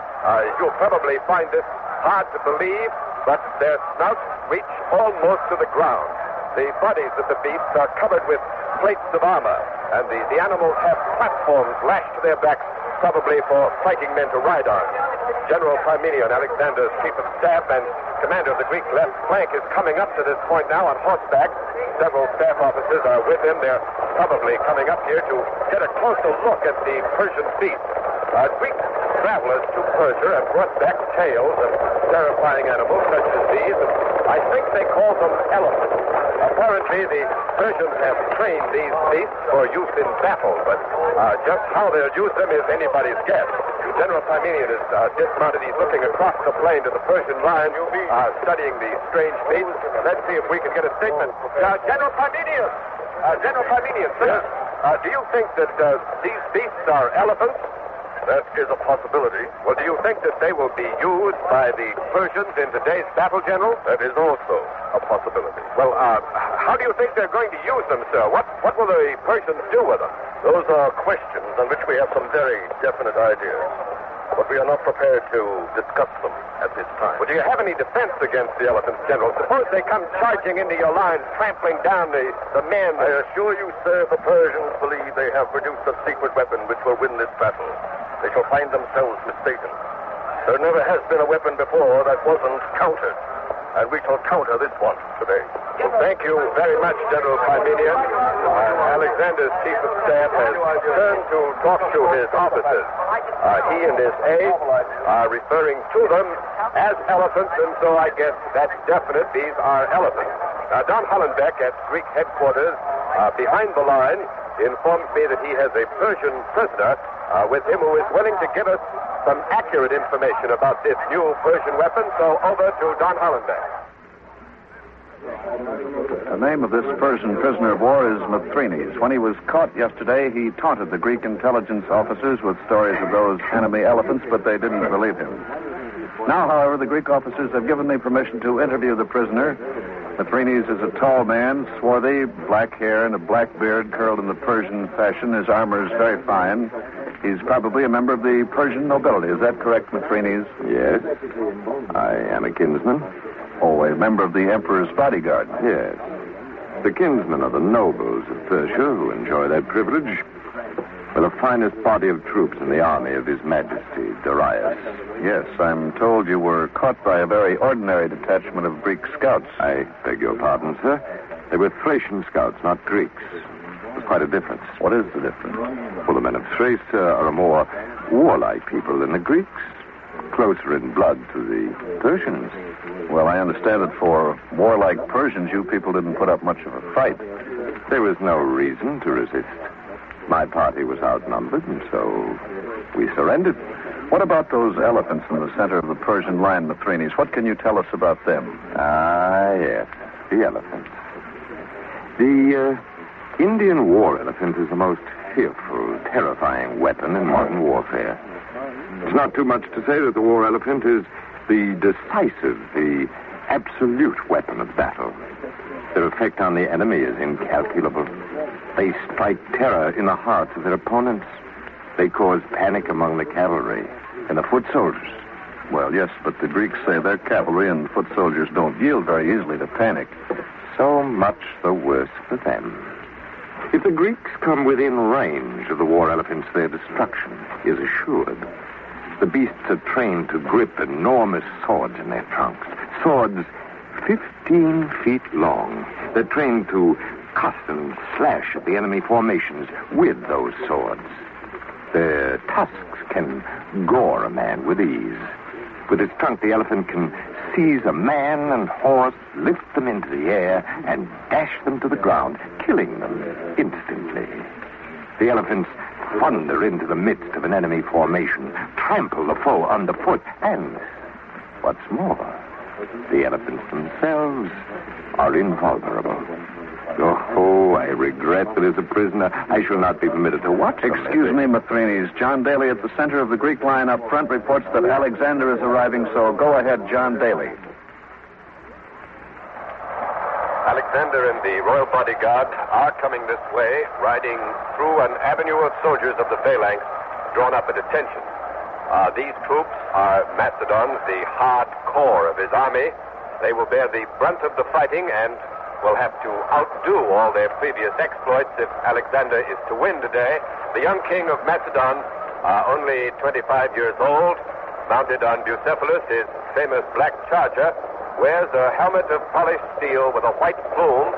B: You'll probably find this hard to believe, but their snouts reach almost to the ground. The bodies of the beasts are covered with plates of armor, and the animals have platforms lashed to their backs, probably for fighting men to ride on. General Parmenion, Alexander's chief of staff and commander of the Greek left flank, is coming up to this point now on horseback. Several staff officers are with him. They're probably coming up here to get a closer look at the Persian beast. Greek travelers to Persia and brought back tales of terrifying animals such as these. I think they call them elephants. Apparently, the Persians have trained these beasts for use in battle, but just how they'll use them is anybody's guess. General Parmenion is dismounted. He's looking across the plain to the Persian line, studying the strange beasts. Let's see if we can get a statement. General Parmenion! General Parmenion, sir. Do you think that these beasts are elephants? That is a possibility. Well, do you think that they will be used by the Persians in today's battle, General? That is also a possibility. Well, how do you think they're going to use them, sir? What will the Persians do with them? Those are questions on which we have some very definite ideas. But we are not prepared to discuss them at this time. Well, do you have any defense against the elephants, General? Suppose they come charging into your lines, trampling down the men. I assure you, sir, the Persians believe they have produced a secret weapon which will win this battle. They shall find themselves mistaken. There never has been a weapon before that wasn't countered. And we shall counter this one today. Well, thank you very much, General Parmenion. Alexander's chief of staff has turned to talk to his officers. He and his aides are referring to them as elephants, and so I guess that's definite. These are elephants. Don Hollenbeck at Greek headquarters behind the line informs me that he has a Persian prisoner with him who is willing to give us some accurate information about this new Persian weapon. So over to Don Hollenbeck.
E: The name of this Persian prisoner of war is Mutiny. When he was caught yesterday, he taunted the Greek intelligence officers with stories of those enemy elephants, but they didn't believe him. Now, however, the Greek officers have given me permission to interview the prisoner. Mutiny is a tall man, swarthy, black hair and a black beard curled in the Persian fashion. His armor is very fine. He's probably a member of the Persian nobility. Is that correct, Mutiny?
P: Yes. I am a kinsman.
E: Oh, a member of the Emperor's bodyguard.
P: Yes. The kinsmen are the nobles of Persia who enjoy that privilege. We're the finest body of troops in the army of His Majesty, Darius.
E: Yes, I'm told you were caught by a very ordinary detachment of Greek scouts.
P: I beg your pardon, sir. They were Thracian scouts, not Greeks. There's quite a difference.
E: What is the difference?
P: Well, the men of Thrace are a more warlike people than the Greeks. Closer in blood to the Persians.
E: Well, I understand that for warlike Persians, you people didn't put up much of a fight.
P: There was no reason to resist. My party was outnumbered, and so we surrendered.
E: What about those elephants in the center of the Persian line, Mutiny? What can you tell us about them?
P: Ah, yes, the elephants. The Indian war elephant is the most fearful, terrifying weapon in modern warfare. It's not too much to say that the war elephant is the decisive, the absolute weapon of battle. Their effect on the enemy is incalculable. They strike terror in the hearts of their opponents. They cause panic among the cavalry and the foot soldiers.
E: Well, yes, but the Greeks say their cavalry and foot soldiers don't yield very easily to panic.
P: So much the worse for them. If the Greeks come within range of the war elephants, their destruction is assured. The beasts are trained to grip enormous swords in their trunks. Swords 15 feet long. They're trained to cut and slash at the enemy formations with those swords. Their tusks can gore a man with ease. With its trunk, the elephant can seize a man and horse, lift them into the air, and dash them to the ground, killing them instantly. The elephants thunder into the midst of an enemy formation, trample the foe underfoot, and, what's more, the elephants themselves are invulnerable. Oh, I regret that as a prisoner, I shall not be permitted to watch them.
E: Excuse me, Mutiny. John Daly at the center of the Greek line up front reports that Alexander is arriving, so go ahead, John Daly.
B: Alexander and the royal bodyguard are coming this way, riding through an avenue of soldiers of the phalanx drawn up at attention. These troops are Macedon's, the hard core of his army. They will bear the brunt of the fighting and will have to outdo all their previous exploits if Alexander is to win today. The young king of Macedon, only 25 years old, mounted on Bucephalus, his famous black charger, wears a helmet of polished steel with a white plume,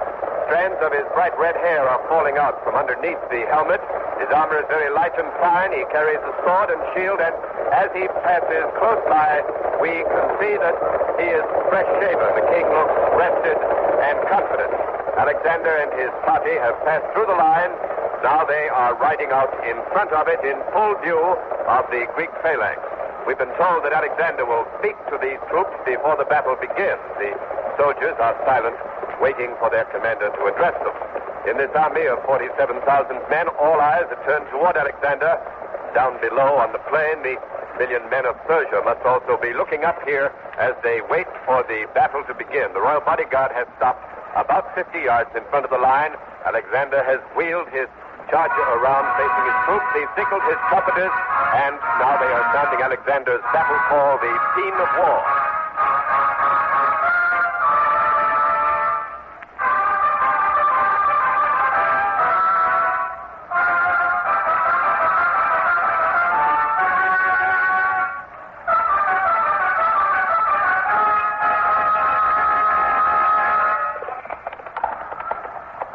B: Strands of his bright red hair are falling out from underneath the helmet. His armor is very light and fine. He carries a sword and shield, and as he passes close by, we can see that he is fresh shaven. The king looks rested and confident. Alexander and his party have passed through the line. Now they are riding out in front of it in full view of the Greek phalanx. We've been told that Alexander will speak to these troops before the battle begins. The soldiers are silent, waiting for their commander to address them. In this army of 47,000 men, all eyes are turned toward Alexander. Down below on the plain, the million men of Persia must also be looking up here as they wait for the battle to begin. The royal bodyguard has stopped about 50 yards in front of the line. Alexander has wheeled his charger around facing his troops. He's signaled his trumpeters, and now they are sounding Alexander's battle call, the scene of war.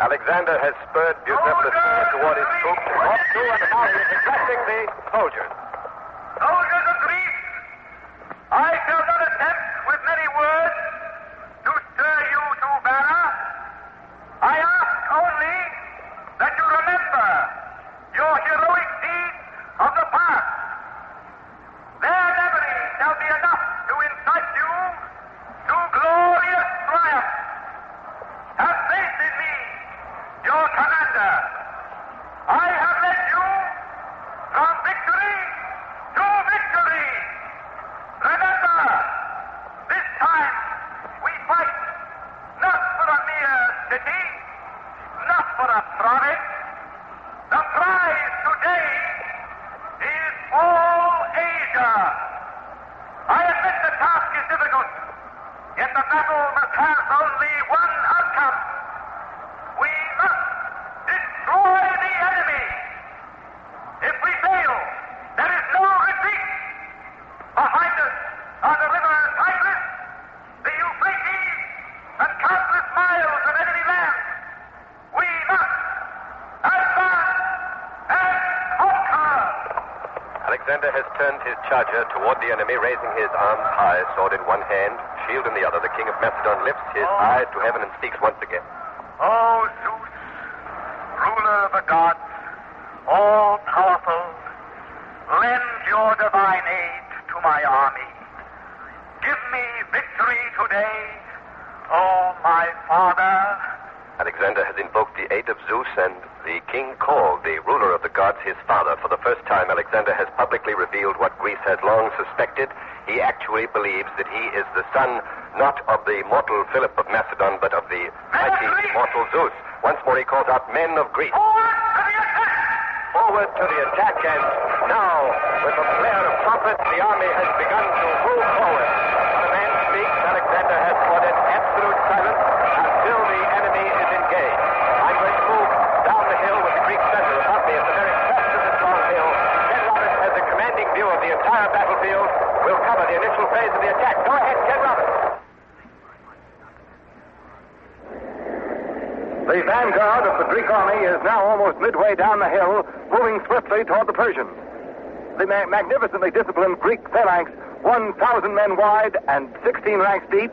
B: Alexander has spurred Bucephalus toward his troops and walked through, and now he is addressing the soldiers.
Q: Soldiers of Greece, I shall not attempt with many words to stir you to valor. I ask only that you remember your heroic deeds of the past. Their memory shall be enough to incite you to glorious triumph. Have faith in me, your commander. I have led you from victory to victory. Remember, this time we fight not for a mere city, not for a province. The prize today is all Asia. I admit the task is difficult, yet the battle must have only one outcome. We must destroy the enemy. If we fail, there is no retreat. Behind us are the river Tigris, the Euphrates, and countless miles of enemy land. We must advance and conquer.
B: Alexander has turned his charger toward the enemy, raising his arms high, sword in one hand, shield in the other. The king of Macedon lifts his eyes to heaven and speaks once again.
Q: O Zeus, ruler of the gods, all-powerful, lend your divine aid to my army. Give me victory today, O my father.
B: Alexander has invoked the aid of Zeus, and the king called the ruler of the gods his father. For the first time, Alexander has publicly revealed what Greece has long suspected. He actually believes that he is the son not of the mortal Philip of Macedon, but of the mighty mortal Zeus. Once more he calls out, men of Greece. Forward to the attack, and now, with a blare of trumpets, the army has begun to move forward. When a man speaks, Alexander has ordered absolute silence until the enemy is engaged. I'm going to move down the hill with the Greek center above me at the very crest of this long hill. Ken Roberts has a commanding view of the entire battlefield. We'll cover the initial phase of the attack. Go ahead, Ken Roberts.
R: The vanguard of the Greek army is now almost midway down the hill, moving swiftly toward the Persians. The magnificently disciplined Greek phalanx, 1,000 men wide and 16 ranks deep,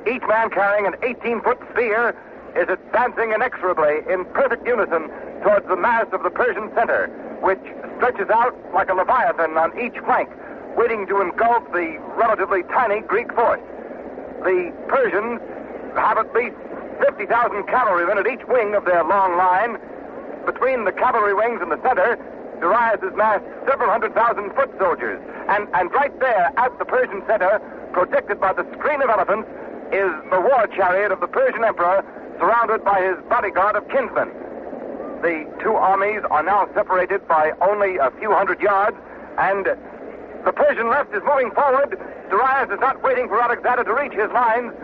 R: each man carrying an 18-foot spear, is advancing inexorably in perfect unison towards the mass of the Persian center, which stretches out like a leviathan on each flank, waiting to engulf the relatively tiny Greek force. The Persians have at least 50,000 cavalrymen at each wing of their long line. Between the cavalry wings and the center, Darius has massed several 100,000 foot soldiers. And right there at the Persian center, protected by the screen of elephants, is the war chariot of the Persian emperor, surrounded by his bodyguard of kinsmen. The two armies are now separated by only a few hundred yards, and the Persian left is moving forward. Darius is not waiting for Alexander to reach his lines.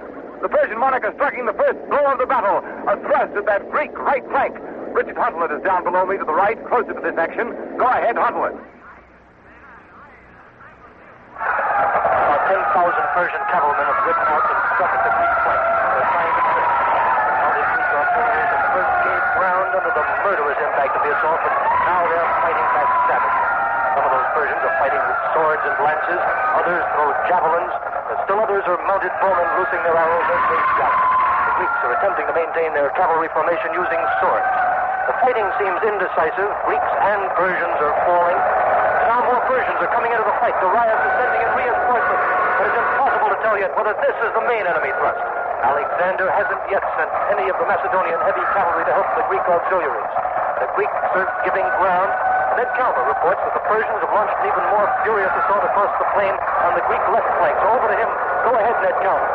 R: The Persian monarch is striking the first blow of the battle, a thrust at that Greek right flank. Richard Hottelet is down below me to the right, closer to this action. Go ahead, Hottelet.
S: About 10,000 Persian cavalrymen have ridden out and struck at the Greek flank. They're trying to push. Now the Greeks are 4 years the assault, but now they're fighting back savagely. Some of those Persians are fighting with swords and lances, others throw javelins, and still others are mounted bowmen loosing their arrows as they shout. The Greeks are attempting to maintain their cavalry formation using swords. The fighting seems indecisive. Greeks and Persians are falling. Now more Persians are coming into the fight. Darius is sending in reinforcements, but it's impossible to tell yet whether this is the main enemy thrust. Alexander hasn't yet sent any of the Macedonian heavy cavalry to help the Greek auxiliaries. The Greeks are giving ground. Ned Calmer reports that the Persians have launched an even more furious assault across the plain on the Greek left flank. So over to him. Go ahead, Ned Calmer.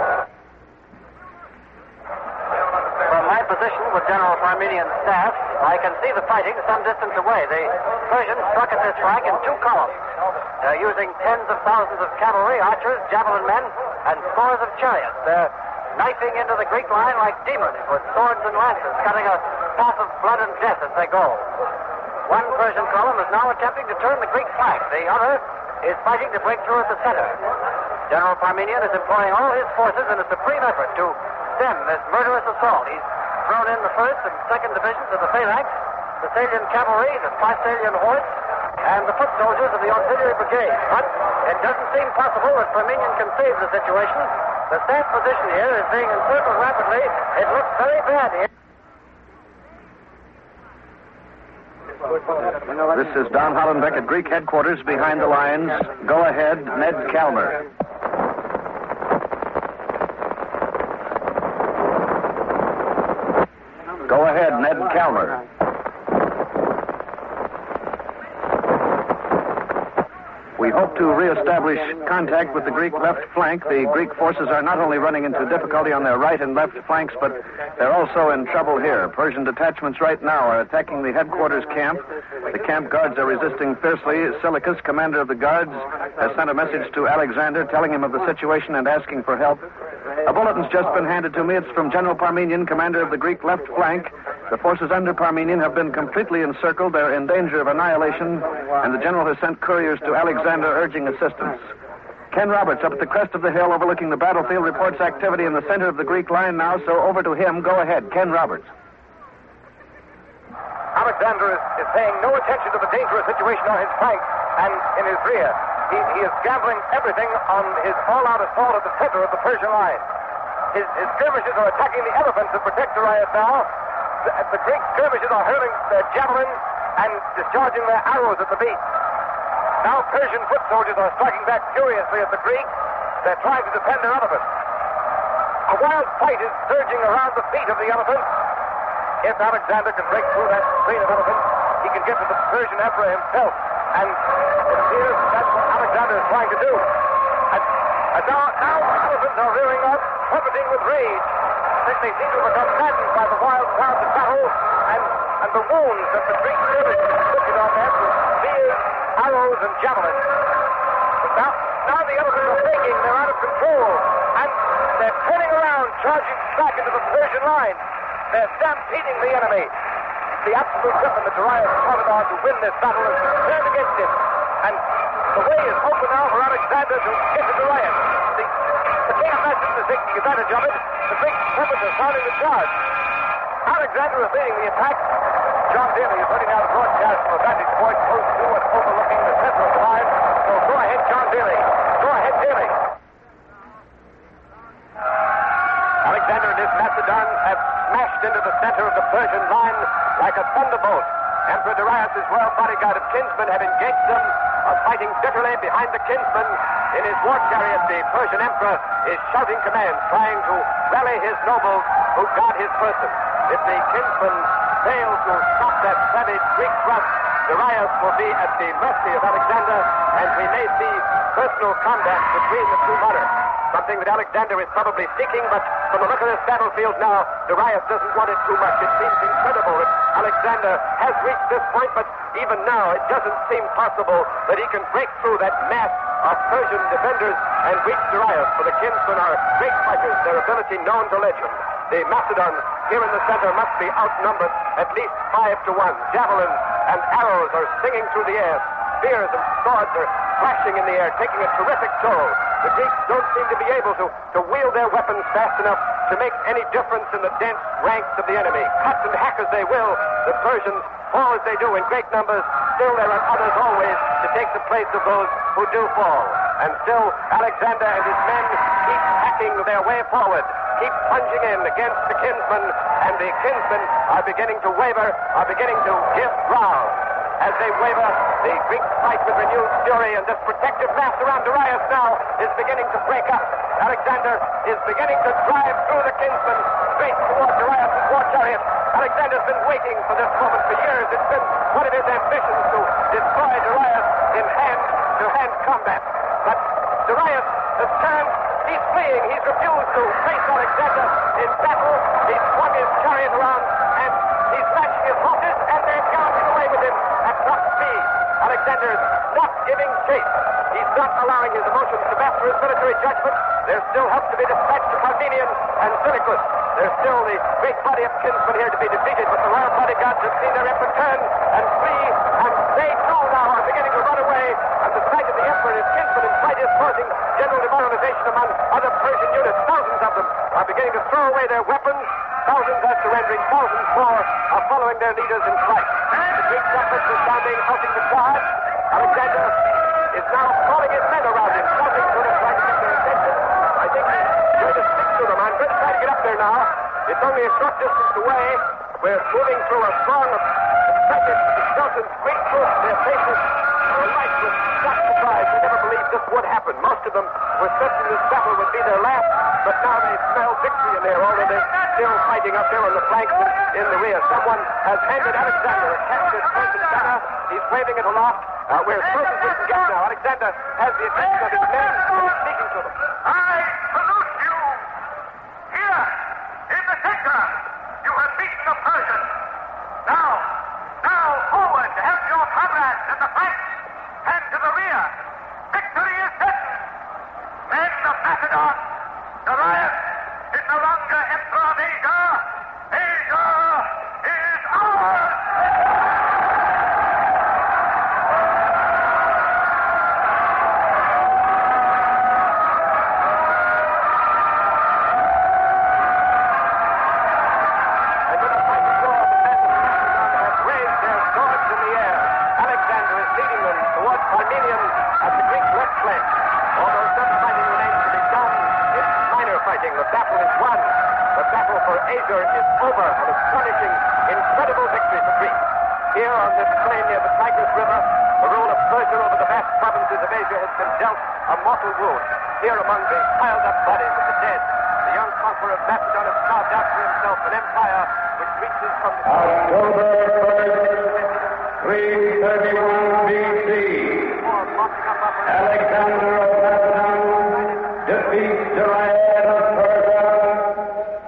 E: From my position with General Parmenian's staff, I can see the fighting some distance away. The Persians struck at this flank in two columns. They're using tens of thousands of cavalry, archers, javelin men, and scores of chariots. They're knifing into the Greek line like demons with swords and lances, cutting a path of blood and death as they go. One Persian column is now attempting to turn the Greek flank. The other is fighting to break through at the center. General Parmenian is employing all his forces in a supreme effort to stem this murderous assault. He's thrown in the 1st and 2nd divisions of the phalanx, the Salian cavalry, the Thessalian horse, and the foot soldiers of the auxiliary brigade. But it doesn't seem possible that Parmenian can save the situation. The staff position here is being encircled rapidly. It looks very bad here.
S: This is Don Hollenbeck at Greek headquarters behind the lines. Go ahead, Ned Calmer. Go ahead, Ned Calmer. We hope to reestablish contact with the Greek left flank. The Greek forces are not only running into difficulty on their right and left flanks, but they're also in trouble here. Persian detachments right now are attacking the headquarters camp. The camp guards are resisting fiercely. Seleucus, commander of the guards, has sent a message to Alexander telling him of the situation and asking for help. A bulletin's just been handed to me. It's from General Parmenian, commander of the Greek left flank. The forces under Parmenian have been completely encircled. They're in danger of annihilation, and the general has sent couriers to Alexander urging assistance. Ken Roberts, up at the crest of the hill overlooking the battlefield, reports activity in the center of the Greek line now, so over to him. Go ahead, Ken Roberts.
R: Alexander is paying no attention to the dangerous situation on his flank and in his rear. He is gambling everything on his all-out assault at the center of the Persian line. His skirmishers are attacking the elephants that protect Darius now. The Greek skirmishers are hurling their javelins and discharging their arrows at the beast. Now Persian foot soldiers are striking back furiously at the Greeks. They're trying to defend their elephants. A wild fight is surging around the feet of the elephants. If Alexander can break through that train of elephants, he can get to the Persian emperor himself. And it appears that's what Alexander is trying to do. And now elephants are rearing up, trumpeting with rage. They seem to have become maddened by the wild sounds of battle and the wounds that the Greek skirmishers inflicted on them with spears, arrows, and javelins. But now the elephants are faking. They're out of control. And they're turning around, charging back into the Persian line. They're stampeding the enemy. The absolute weapon that Darius counted on to win this battle has been turned against him. And the way is open now for Alexander to get to Darius. The king of Macedon is taking advantage of it. The Greek trumpets are sounding the charge. Alexander is leading the attack. John Daly is letting out a broadcast from a vantage point close to and overlooking the center of the line. So go ahead, John Daly. Go ahead, Daly. Alexander and his Macedon have smashed into the center of the Persian line like a thunderbolt. Emperor Darius' royal bodyguard of kinsmen have engaged them, are fighting bitterly behind the kinsmen. In his war chariot, the Persian emperor is shouting commands, trying to rally his nobles who guard his person. If the kinsmen fail to stop that savage Greek thrust, Darius will be at the mercy of Alexander, and we may see personal combat between the two monarchs. Something that Alexander is probably seeking, but from the look of this battlefield now, Darius doesn't want it too much. It seems incredible that Alexander has reached this point, but even now it doesn't seem possible that he can break through that mass of Persian defenders and reach Darius, for the kinsmen are great fighters, their ability known to legend. The Macedons here in the center must be outnumbered at least 5-1. Javelins and arrows are singing through the air. Spears and swords are flashing in the air, taking a terrific toll.
T: The Greeks don't seem to be able to wield their weapons fast enough to make any difference in the dense ranks of the enemy. Cut and hack as they will, the Persians fall as they do in great numbers. Still, there are others always to take the place of those who do fall. And still, Alexander and his men keep hacking their way forward, keep plunging in against the kinsmen, and the kinsmen are beginning to waver, are beginning to give ground. As they waver, the Greeks fight with renewed fury, and this protective mass around Darius now is beginning to break up. Alexander is beginning to drive through the kinsmen straight toward Darius' war chariot. Alexander's been waiting for this moment for years. It's been one of his ambitions to destroy Darius in hand-to-hand combat. But Darius has turned. He's fleeing. He's refused to face Alexander in battle. He's swung his chariot around, and he's latching his horses, and they're galloping away with him at top speed. Alexander is not giving chase. He's not allowing his emotions to master his military judgment. There's still help to be dispatched to Parmenion and Cynicus. There's still the great body of kinsmen here to be defeated, but the royal bodyguards have seen their emperor turn and flee, and they too now are beginning to run away. And the sight of the emperor and his kinsmen in fight is causing general demoralization among other Persian units. Thousands of them are beginning to throw away their weapons. Thousands are surrendering. Thousands more are following their leaders in flight. The Greek trumpets are sounding, halting the charge. Alexander is now calling his men around him, shouting to them, trying to get their attention. I think he's going to stick to them. I'm going to try to get up there now. It's only a short distance away. We're moving through a throng of excited, exultant Greek troops. Their faces are alight with shock surprise. They never believed this would happen. Most of them were certain this battle would be their last, but now they smell victory in there, although they're still fighting up there on the flanks and in the rear. Someone has handed Alexander a captured Persian banner. He's waving it aloft. We're as close as we can get now. Alexander has the attention of his men and is speaking to them.
Q: I salute you. Here, in the center, you have beaten the Persians. Now, forward to help your comrades in the flanks and to the rear. Victory is certain. Men of Macedon, Darius is no longer emperor of Asia. Asia is ours.
T: Asia is over, an astonishing, incredible victory for Greece. Here on this plain near the Tigris River, the rule of Persia over the vast provinces of Asia has been dealt a mortal wound. Here among the piled-up bodies of the dead, the young conqueror of Macedon has carved out for himself an empire which reaches from the...
C: October 331 B.C. Alexander of Macedon defeats Argead of Persia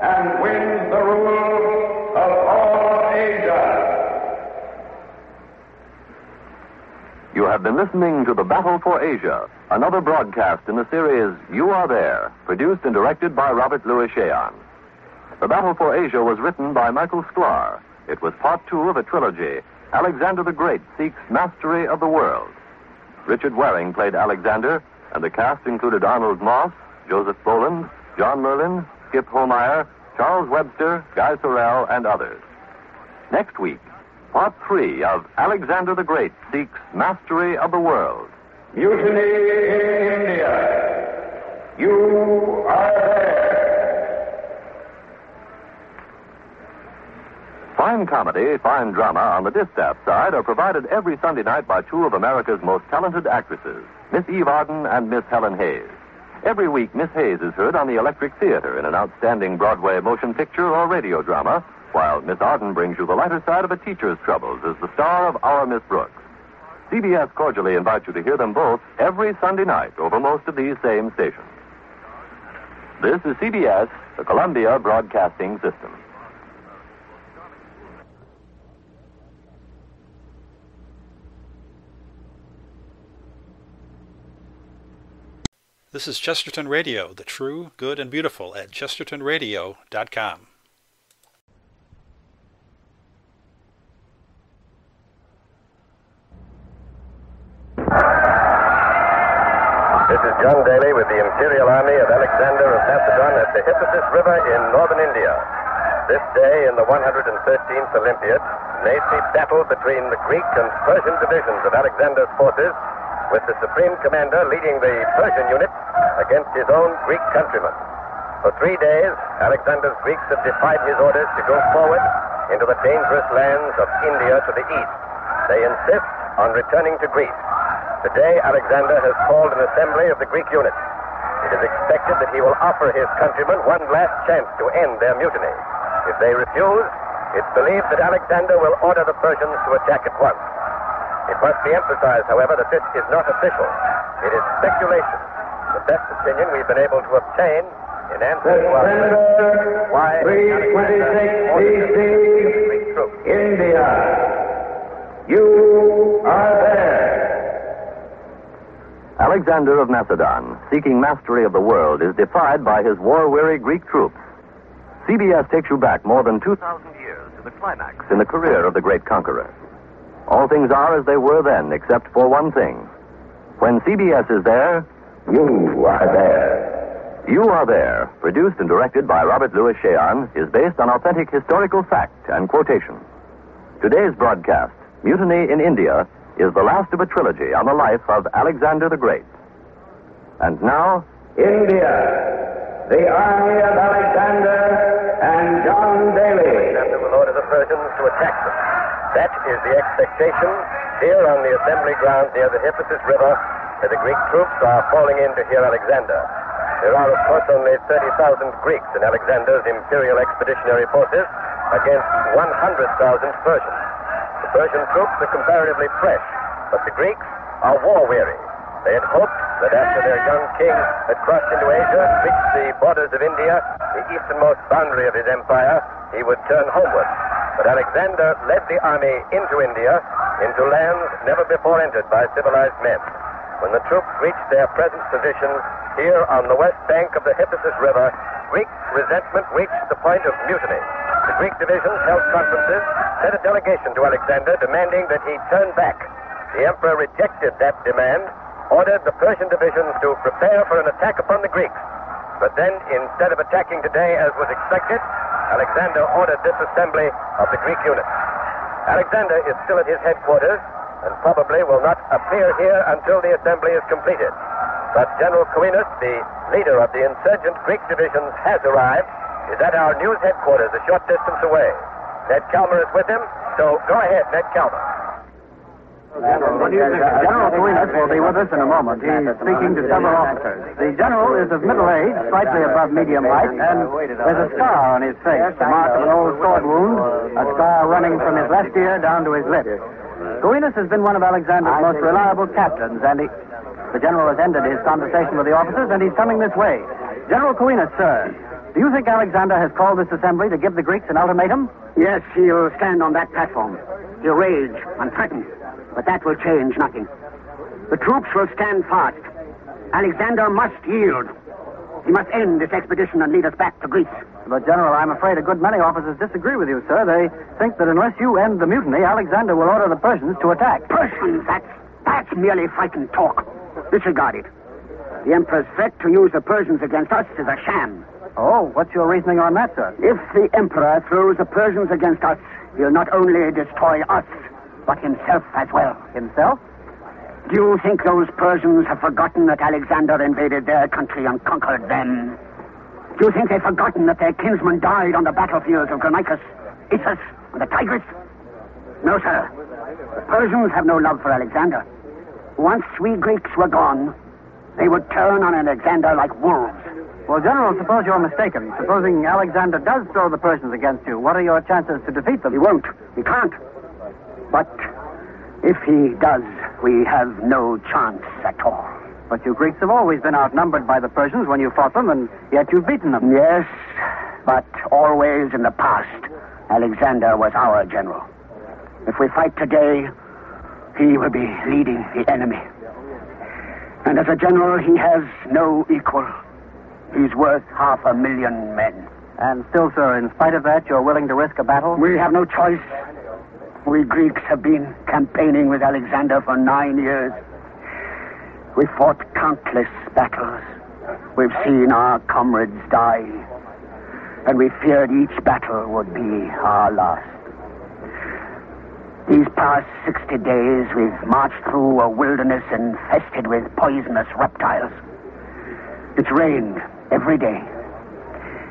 C: and wins the rule of all Asia.
D: You have been listening to The Battle for Asia, another broadcast in the series You Are There, produced and directed by Robert Louis Cheon. The Battle for Asia was written by Michael Sklar. It was part 2 of a trilogy, Alexander the Great Seeks Mastery of the World. Richard Waring played Alexander, and the cast included Arnold Moss, Joseph Boland, John Merlin, Skip Homeyer, Charles Webster, Guy Sorrell, and others. Next week, part 3 of Alexander the Great Seeks Mastery of the World.
C: Mutiny in India. You are there.
D: Fine comedy, fine drama on the distaff side are provided every Sunday night by 2 of America's most talented actresses, Miss Eve Arden and Miss Helen Hayes. Every week, Miss Hayes is heard on the Electric Theater in an outstanding Broadway motion picture or radio drama, while Miss Arden brings you the lighter side of a teacher's troubles as the star of Our Miss Brooks. CBS cordially invites you to hear them both every Sunday night over most of these same stations. This is CBS, the Columbia Broadcasting System.
L: This is Chesterton Radio, the true, good, and beautiful at chestertonradio.com.
B: This is is John Daly with the Imperial Army of Alexander of Macedon at the Hipposis River in northern India. This day in the 113th Olympiad, Nazi battled between the Greek and Persian divisions of Alexander's forces, with the supreme commander leading the Persian unit against his own Greek countrymen. For 3 days, Alexander's Greeks have defied his orders to go forward into the dangerous lands of India to the east. They insist on returning to Greece. Today, Alexander has called an assembly of the Greek units. It is expected that he will offer his countrymen one last chance to end their mutiny. If they refuse, it's believed that Alexander will order the Persians to attack at once. It must be emphasized, however, that this is not official. It is speculation. The best opinion we've been able to obtain in answer to our why
C: 326 BC, India. You are there.
D: Alexander of Macedon, seeking mastery of the world, is defied by his war-weary Greek troops. CBS takes you back more than 2,000 years to the climax in the career of the great conqueror. All things are as they were then, except for one thing. When CBS is there,
C: you are there.
D: You Are There, produced and directed by Robert Louis Cheon, is based on authentic historical fact and quotation. Today's broadcast, Mutiny in India, is the last of a trilogy on the life of Alexander the Great. And now,
C: India, the army of Alexander and John Daly.
B: Alexander will order the Persians to attack them. That is the expectation here on the assembly ground near the Hipposis River, where the Greek troops are falling in to hear Alexander. There are, of course, only 30,000 Greeks in Alexander's imperial expeditionary forces against 100,000 Persians. The Persian troops are comparatively fresh, but the Greeks are war-weary. They had hoped that after their young king had crossed into Asia, reached the borders of India, the easternmost boundary of his empire, he would turn homeward. But Alexander led the army into India, into lands never before entered by civilized men. When the troops reached their present position here on the west bank of the Hipposis River, Greek resentment reached the point of mutiny. The Greek divisions held conferences, sent a delegation to Alexander demanding that he turn back. The emperor rejected that demand, ordered the Persian divisions to prepare for an attack upon the Greeks. But then, instead of attacking today as was expected, Alexander ordered this assembly of the Greek units. Alexander is still at his headquarters and probably will not appear here until the assembly is completed. But General Quirinus, the leader of the insurgent Greek divisions, has arrived, is at our news headquarters a short distance away. Ned Calmer is with him, so go ahead, Ned Calmer.
E: General Quirinus will be with us in a moment. He's speaking to several officers. The general is of middle age, slightly above medium height, and there's a scar on his face, the mark of an old sword wound, a scar running from his left ear down to his lip. Quirinus has been one of Alexander's most reliable captains, and the general has ended his conversation with the officers, and he's coming this way. General Quirinus, sir, do you think Alexander has called this assembly to give the Greeks an ultimatum?
U: Yes, he'll stand on that platform. He'll rage and threaten, but that will change nothing. The troops will stand fast. Alexander must yield. He must end this expedition and lead us back to Greece.
E: But, General, I'm afraid a good many officers disagree with you, sir. They think that unless you end the mutiny, Alexander will order the Persians to attack.
U: Persians? That's merely frightened talk. Disregard it. The Emperor's threat to use the Persians against us is a sham.
E: Oh, what's your reasoning on that, sir?
U: If the Emperor throws the Persians against us, he'll not only destroy us, but himself as well.
E: Himself?
U: Do you think those Persians have forgotten that Alexander invaded their country and conquered them? Do you think they've forgotten that their kinsmen died on the battlefields of Granicus, Issus, and the Tigris? No, sir. The Persians have no love for Alexander. Once we Greeks were gone, they would turn on Alexander like wolves.
E: Well, General, suppose you're mistaken. Supposing Alexander does throw the Persians against you, what are your chances to defeat them?
U: He won't. He can't. But if he does, we have no chance at all.
E: But you Greeks have always been outnumbered by the Persians when you fought them, and yet you've beaten them.
U: Yes, but always in the past, Alexander was our general. If we fight today, he will be leading the enemy. And as a general, he has no equal. He's worth 500,000 men.
E: And still, sir, in spite of that, you're willing to risk a battle?
U: We have no choice. We Greeks have been campaigning with Alexander for 9 years. We fought countless battles. We've seen our comrades die. And we feared each battle would be our last. These past 60 days, we've marched through a wilderness infested with poisonous reptiles. It's rained every day.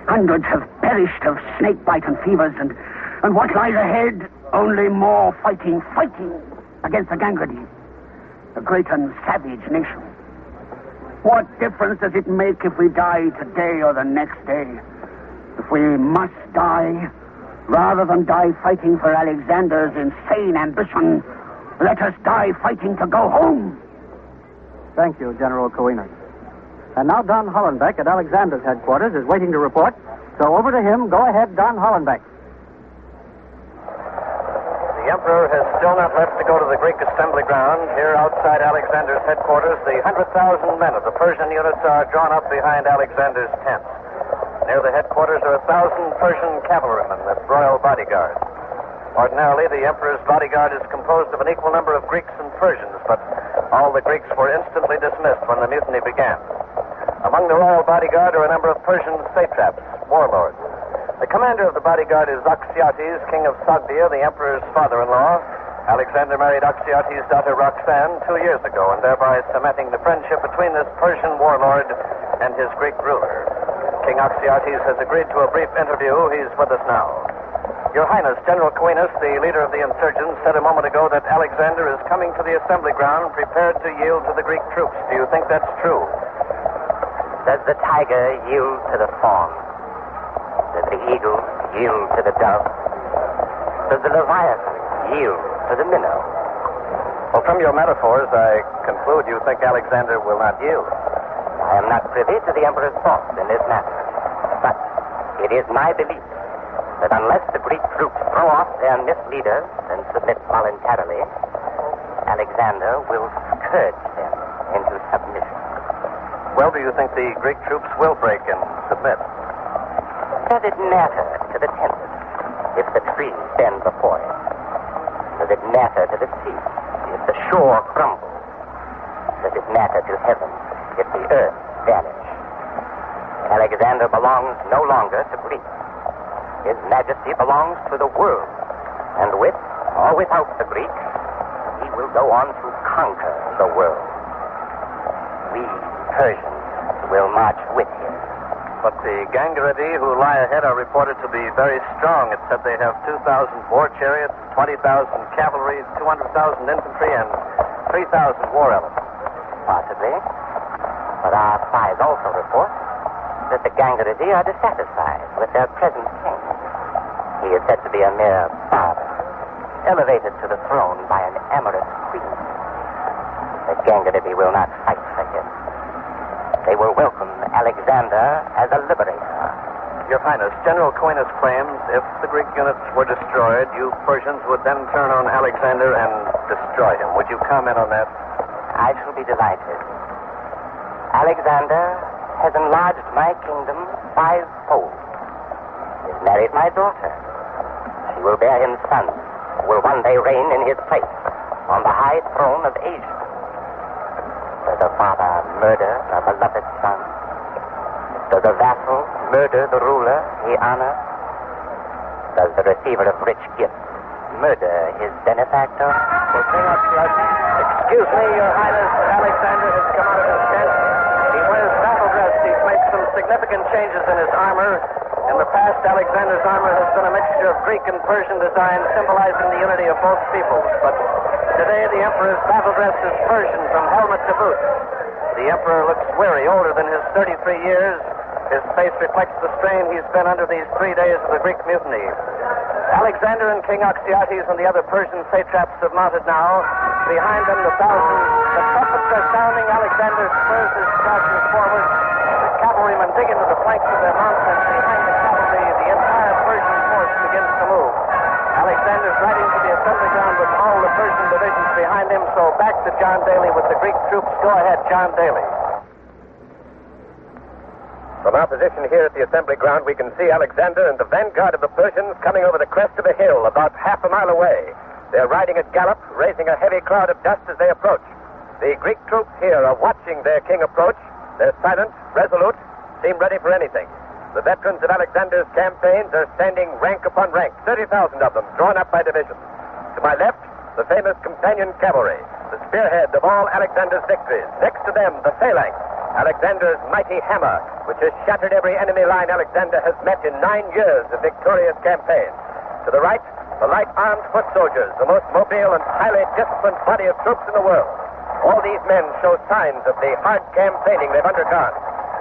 U: Hundreds have perished of snake bite and fevers, and what lies ahead? Only more fighting against the Gangrene, a great and savage nation. What difference does it make if we die today or the next day? If we must die, rather than die fighting for Alexander's insane ambition, let us die fighting to go home.
E: Thank you, General Coiner. And now Don Hollenbeck at Alexander's headquarters is waiting to report. So over to him. Go ahead, Don Hollenbeck.
H: The Emperor has still not left to go to the Greek assembly ground. Here outside Alexander's headquarters, the 100,000 men of the Persian units are drawn up behind Alexander's tent. Near the headquarters are 1,000 Persian cavalrymen, that's royal bodyguard. Ordinarily, the Emperor's bodyguard is composed of an equal number of Greeks and Persians, but all the Greeks were instantly dismissed when the mutiny began. Among the royal bodyguard are a number of Persian satraps, warlords. The commander of the bodyguard is Oxyates, king of Sogdia, the Emperor's father-in-law. Alexander married Oxyates' daughter Roxanne 2 years ago, and thereby cementing the friendship between this Persian warlord and his Greek ruler. King Oxyates has agreed to a brief interview. He's with us now. Your Highness, General Coenus, the leader of the insurgents, said a moment ago that Alexander is coming to the assembly ground prepared to yield to the Greek troops. Do you think that's true?
A: Does the tiger yield to the fawn? Does the eagle yield to the dove? Does the leviathan yield to the minnow?
H: Well, from your metaphors, I conclude you think Alexander will not yield.
A: I am not privy to the Emperor's thoughts in this matter. But it is my belief that unless the Greek troops throw off their misleaders and submit voluntarily, Alexander will scourge them into submission.
H: Well, do you think the Greek troops will break and submit?
A: Does it matter to the tempest if the trees bend before it? Does it matter to the sea if the shore crumbles? Does it matter to heaven if the earth vanish? Alexander belongs no longer to Greece. His majesty belongs to the world. And with or without the Greeks, he will go on to conquer the world. We Persians will march with him.
H: But the Gangrene who lie ahead are reported to be very strong. It said they have 2,000 war chariots, 20,000 cavalry, 200,000 infantry, and 3,000 war elephants.
A: Possibly. But our spies also report that the Gangrene are dissatisfied with their present king. He is said to be a mere barber, elevated to the throne by an amorous queen. The Gangrene will not fight for him. They will welcome Alexander as a liberator.
H: Your Highness, General Coenus claims if the Greek units were destroyed, you Persians would then turn on Alexander and destroy him. Would you comment on that?
A: I shall be delighted. Alexander has enlarged my kingdom 5-fold. He has married my daughter. She will bear him sons who will one day reign in his place on the high throne of Asia. Does a father murder a beloved son? Does a vassal murder the ruler he honors? Does the receiver of rich gifts murder his benefactor?
H: Well, King Oxyates, excuse me, Your Highness, Alexander has come out of his tent. He wears battle dress. He's made some significant changes in his armor. In the past, Alexander's armor has been a mixture of Greek and Persian design, symbolizing the unity of both peoples. But today, the Emperor's battle dress is Persian from helmet to boot. The Emperor looks weary, older than his 33 years. His face reflects the strain he's been under these 3 days of the Greek mutiny. Alexander and King Oxyates and the other Persian satraps have mounted now. Behind them, the thousands. The trumpets are sounding. Alexander spurs his chargers forward. The cavalrymen dig into the flanks of their mounts, and behind the cavalry, the entire Persian force begins to move. Alexander's riding to the assembly ground with all the Persian divisions behind him, so back to John Daly with the Greek troops. Go ahead, John Daly.
N: From our position here at the assembly ground, we can see Alexander and the vanguard of the Persians coming over the crest of a hill about half a mile away. They're riding at gallop, raising a heavy cloud of dust as they approach.
F: The Greek troops here are watching their king approach. They're silent, resolute, seem ready for anything. The veterans of Alexander's campaigns are standing rank upon rank, 30,000 of them, drawn up by division. To my left, the famous companion cavalry, the spearhead of all Alexander's victories. Next to them, the phalanx, Alexander's mighty hammer, which has shattered every enemy line Alexander has met in 9 years of victorious campaign. To the right, the light armed foot soldiers, the most mobile and highly disciplined body of troops in the world. All these men show signs of the hard campaigning they've undergone,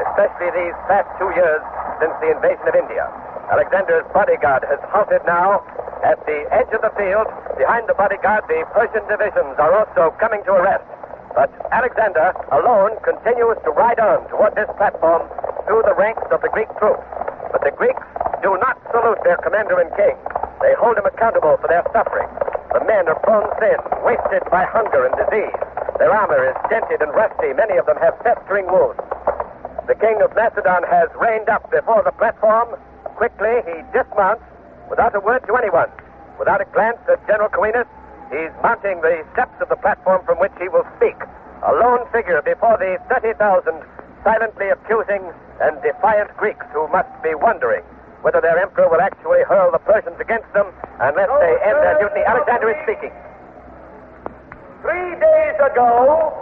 F: especially these past 2 years since the invasion of India. Alexander's bodyguard has halted now at the edge of the field. Behind the bodyguard, the Persian divisions are also coming to a rest. But Alexander, alone, continues to ride on toward this platform through the ranks of the Greek troops. But the Greeks do not salute their commander and king. They hold him accountable for their suffering. The men are prone thin, wasted by hunger and disease. Their armor is dented and rusty. Many of them have festering wounds. The king of Macedon has reined up before the platform. Quickly, he dismounts without a word to anyone. Without a glance at General Coenus, he's mounting the steps of the platform from which he will speak. A lone figure before the 30,000 silently accusing and defiant Greeks who must be wondering whether their emperor will actually hurl the Persians against them unless they end their mutiny. Alexander is speaking.
Q: 3 days ago,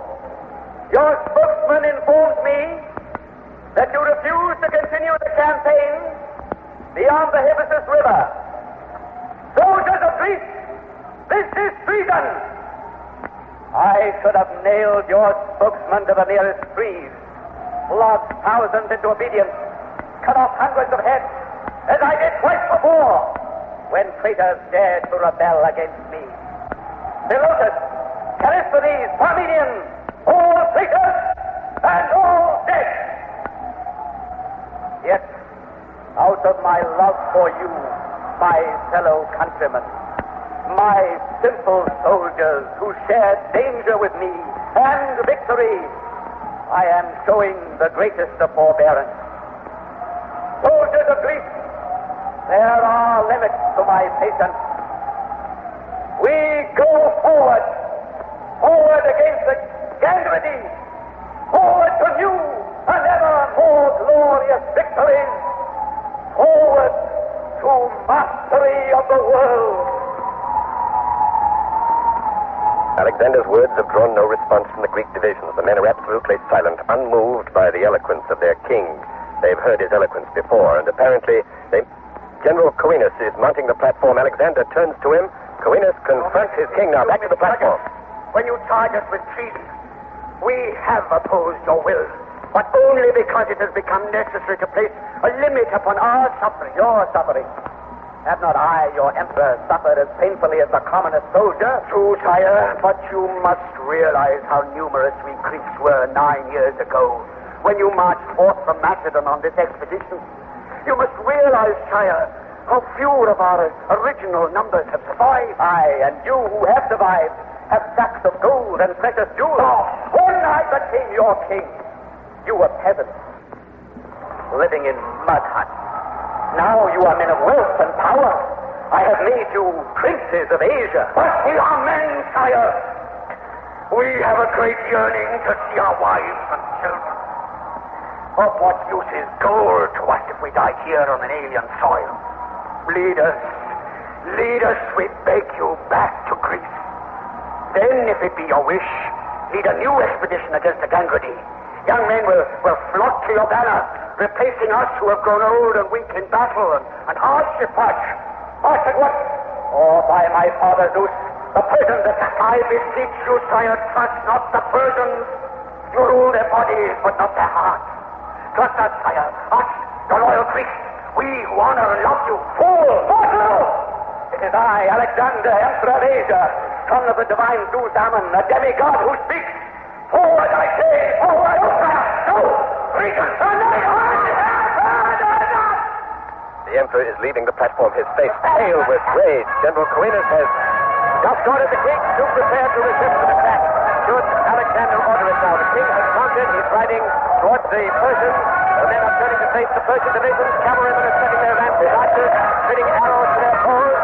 Q: your spokesman informed me that you refused to continue the campaign beyond the Hypasus River. Soldiers of Greece, this is treason! I should have nailed your spokesman to the nearest trees, flogged thousands into obedience, cut off hundreds of heads, as I did twice before, when traitors dared to rebel against me. Philotas, Callisthenes, Parmenion, all traitors and all dead. Yet, out of my love for you, my fellow countrymen, my simple soldiers who shared danger with me and victory, I am showing the greatest of forbearance. Soldiers of Greece, there are limits to my patience. We go forward against the Gangrene, forward to new and ever more glorious victories, forward to mastery of the world.
F: Alexander's words have drawn no response from the Greek divisions. The men are absolutely silent, unmoved by the eloquence of their king. They've heard his eloquence before, and apparently General Coenus is mounting the platform. Alexander turns to him. Coenus confronts his king. Now back to the platform.
U: When you charge us with treason, we have opposed your will, but only because it has become necessary to place a limit upon our suffering, your suffering. Have not I, your emperor, suffered as painfully as the commonest soldier? True, sire, but you must realize how numerous we Greeks were 9 years ago when you marched forth from Macedon on this expedition. You must realize, sire, how few of our original numbers have survived. I and you who have survived have sacks of gold and precious jewels. Oh, when I became your king, you were peasants living in mud huts. Now you are men of wealth and power. I have made you princes of Asia. But we are men, sire. We have a great yearning to see our wives and children. Of what use is gold to us if we die here on an alien soil? Lead us, we beg you, back to Greece. Then, if it be your wish, lead a new expedition against the Gangrene. Young men will flock to your banner, replacing us who have grown old and weak in battle and hardship watch. March at once, or by my father Zeus, the Persians attack. I beseech you, sire, trust not the Persians. You rule their bodies, but not their hearts. Trust us, sire, us, your loyal Greeks. We who honor and love you. Fool! Mortal! It is I, Alexander, Emperor of Asia, son of the divine Zeus Ammon, a demigod who speaks. Forward, I say! Forward! No! Greetings!
F: The emperor is leaving the platform, his face pale with rage. General Coenus has just ordered the Greeks to prepare to resist an attack. Should Alexander order it now? The king has mounted. He's riding towards the Persians. The men are turning to face the Persian divisions. Cavalrymen are setting their lances, archers fitting arrows to their bows.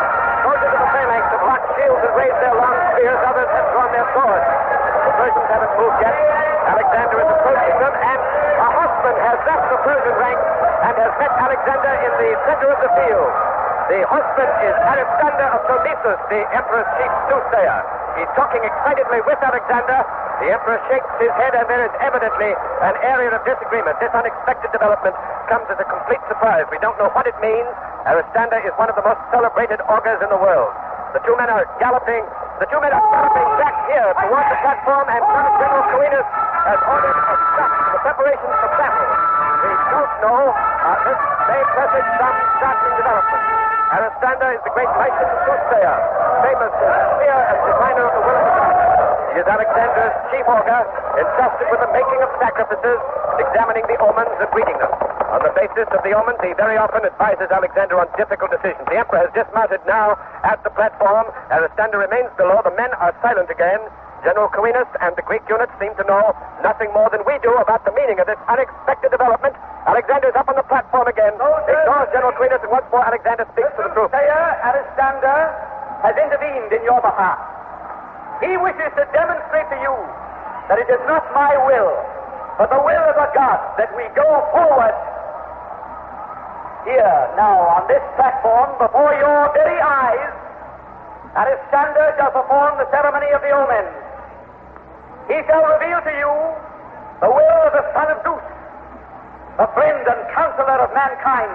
F: Soldiers of the phalanx have locked shields and raised their long spears. Others have drawn their swords. The Persians haven't moved Alexander in the center of the field. The horseman is Alexander of Tomisus, the emperor's chief soothsayer. He's talking excitedly with Alexander. The emperor shakes his head, and there is evidently an area of disagreement. This unexpected development comes as a complete surprise. We don't know what it means. Alexander is one of the most celebrated augurs in the world. The two men are galloping. The two men are galloping back here towards the platform, and Colonel General Coenus has ordered a stop to the preparations for battle. We don't know. This may presage some startling development. Alexander is the great licensed soothsayer, famous seer and diviner of the will of the gods. He is Alexander's chief augur, entrusted with the making of sacrifices, examining the omens and reading them. On the basis of the omens, he very often advises Alexander on difficult decisions. The emperor has dismounted now at the platform. Alexander remains below. The men are silent again. General Coenus and the Greek units seem to know nothing more than we do about the meaning of this unexpected development. Alexander is up on the platform again. Ignores General Coenus, and once more Alexander speaks to the troops.
O: Alexander has intervened in your behalf. He wishes to demonstrate to you that it is not my will, but the will of the gods that we go forward. Here, now, on this platform, before your very eyes, Alexander shall perform the ceremony of the omen. He shall reveal to you the will of the son of Zeus, the friend and counselor of mankind,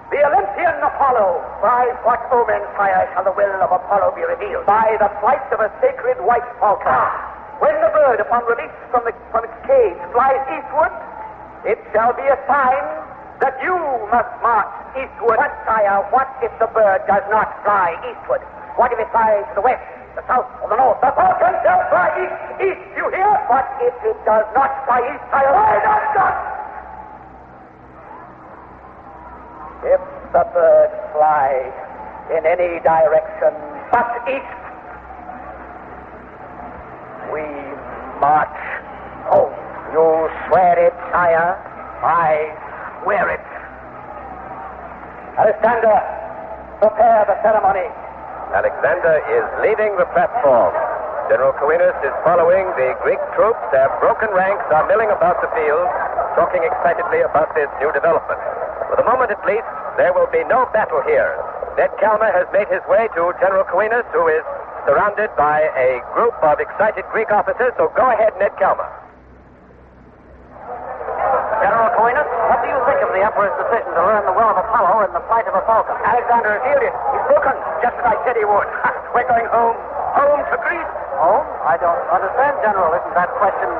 O: the Olympian Apollo. By what omen, sire, shall the will of Apollo be revealed? By the flight of a sacred white falcon. When the bird, upon release from its cage, flies eastward, it shall be a sign that you must march eastward. What, sire, what if the bird does not fly eastward? What if it flies to the west, the south, or the north? The falcon shall fly east, you hear? What if it does not fly east, sire? Why not? If the bird fly in any direction but east, we march home. You swear it, sire? I swear it. Alexander, prepare the ceremony.
F: Alexander is leaving the platform. General Coenus is following. The Greek troops, their broken ranks, are milling about the field, talking excitedly about this new development. For the moment, at least, there will be no battle here. Ned Calmer has made his way to General Coenus, who is surrounded by a group of excited Greek officers. So go ahead, Ned Calmer.
E: General Coenus, what do you think of the Emperor's decision to learn the will of Apollo and the flight of a falcon?
O: Alexander has yielded. He's broken, just as I said he would. We're going home. Home to Greece.
E: Home? I don't understand, General. Isn't that question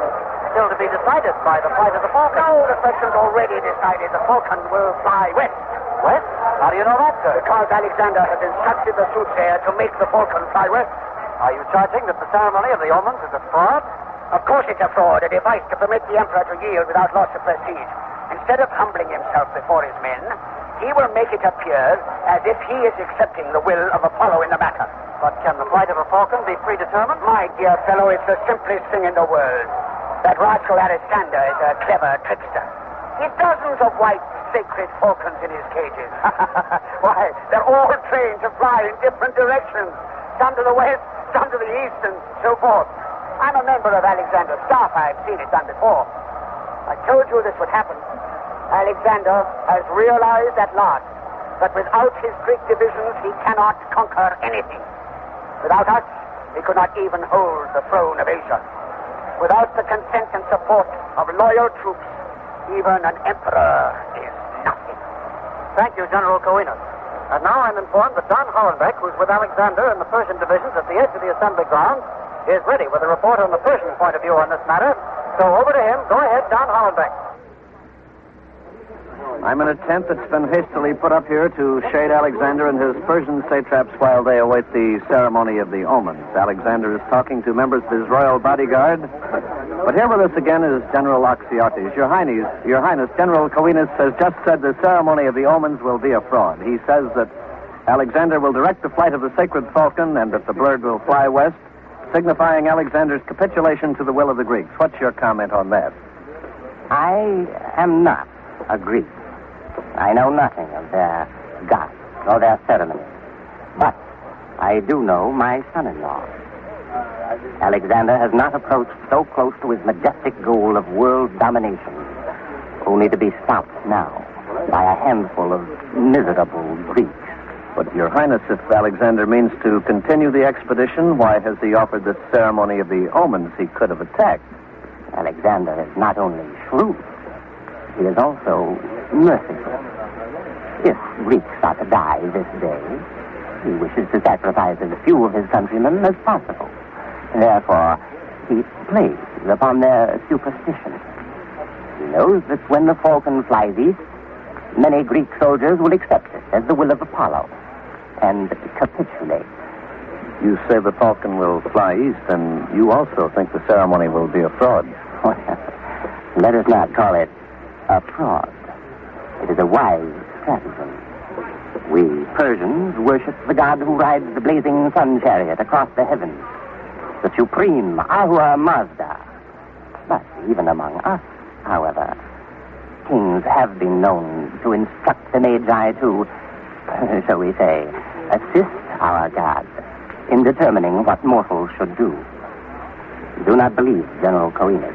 E: still to be decided by the flight of the falcon?
O: No, the question's already decided. The falcon will fly west.
E: West? How do you know that, sir?
O: Because Alexander has instructed the soothsayer to make the falcon fly west.
E: Are you charging that the ceremony of the omens is a fraud?
O: Of course it's a fraud, a device to permit the emperor to yield without loss of prestige. Instead of humbling himself before his men, he will make it appear as if he is accepting the will of Apollo in the matter.
E: But can the flight of a falcon be predetermined?
O: My dear fellow, it's the simplest thing in the world. That rascal Alexander is a clever trickster. He's dozens of white sacred falcons in his cages. Why, they're all trained to fly in different directions. Some to the west, some to the east, and so forth. I'm a member of Alexander's staff. I've seen it done before. I told you this would happen. Alexander has realized at last that without his Greek divisions, he cannot conquer anything. Without us, he could not even hold the throne of Asia. Without the consent and support of loyal troops, even an emperor is nothing.
E: Thank you, General Coenus. And now I'm informed that Don Hollenbeck, who's with Alexander and the Persian divisions at the edge of the assembly grounds, is ready with a report on the Persian point of view on this matter. So over to him. Go ahead, Don Hollenbeck.
S: I'm in a tent that's been hastily put up here to shade Alexander and his Persian satraps while they await the ceremony of the omens. Alexander is talking to members of his royal bodyguard. But here with us again is General Oxyates. Your Highness, General Coenus has just said the ceremony of the omens will be a fraud. He says that Alexander will direct the flight of the sacred falcon and that the bird will fly west, signifying Alexander's capitulation to the will of the Greeks. What's your comment on that?
A: I am not a Greek. I know nothing of their gods or their ceremonies. But I do know my son-in-law. Alexander has not approached so close to his majestic goal of world domination, only to be stopped now by a handful of miserable Greeks.
S: But, Your Highness, if Alexander means to continue the expedition, why has he offered this ceremony of the omens? He could have attacked.
A: Alexander is not only shrewd, he is also merciful. If Greeks are to die this day, he wishes to sacrifice as few of his countrymen as possible. Therefore, he plays upon their superstition. He knows that when the falcon flies east, many Greek soldiers will accept it as the will of Apollo and capitulate.
S: You say the falcon will fly east, and you also think the ceremony will be a fraud.
A: Well, let us not call it a fraud. It is a wise stratagem. We Persians worship the god who rides the blazing sun chariot across the heavens, the supreme Ahura Mazda. But even among us, however, kings have been known to instruct the Magi to, shall we say, assist our god in determining what mortals should do. Do not believe General Coenus.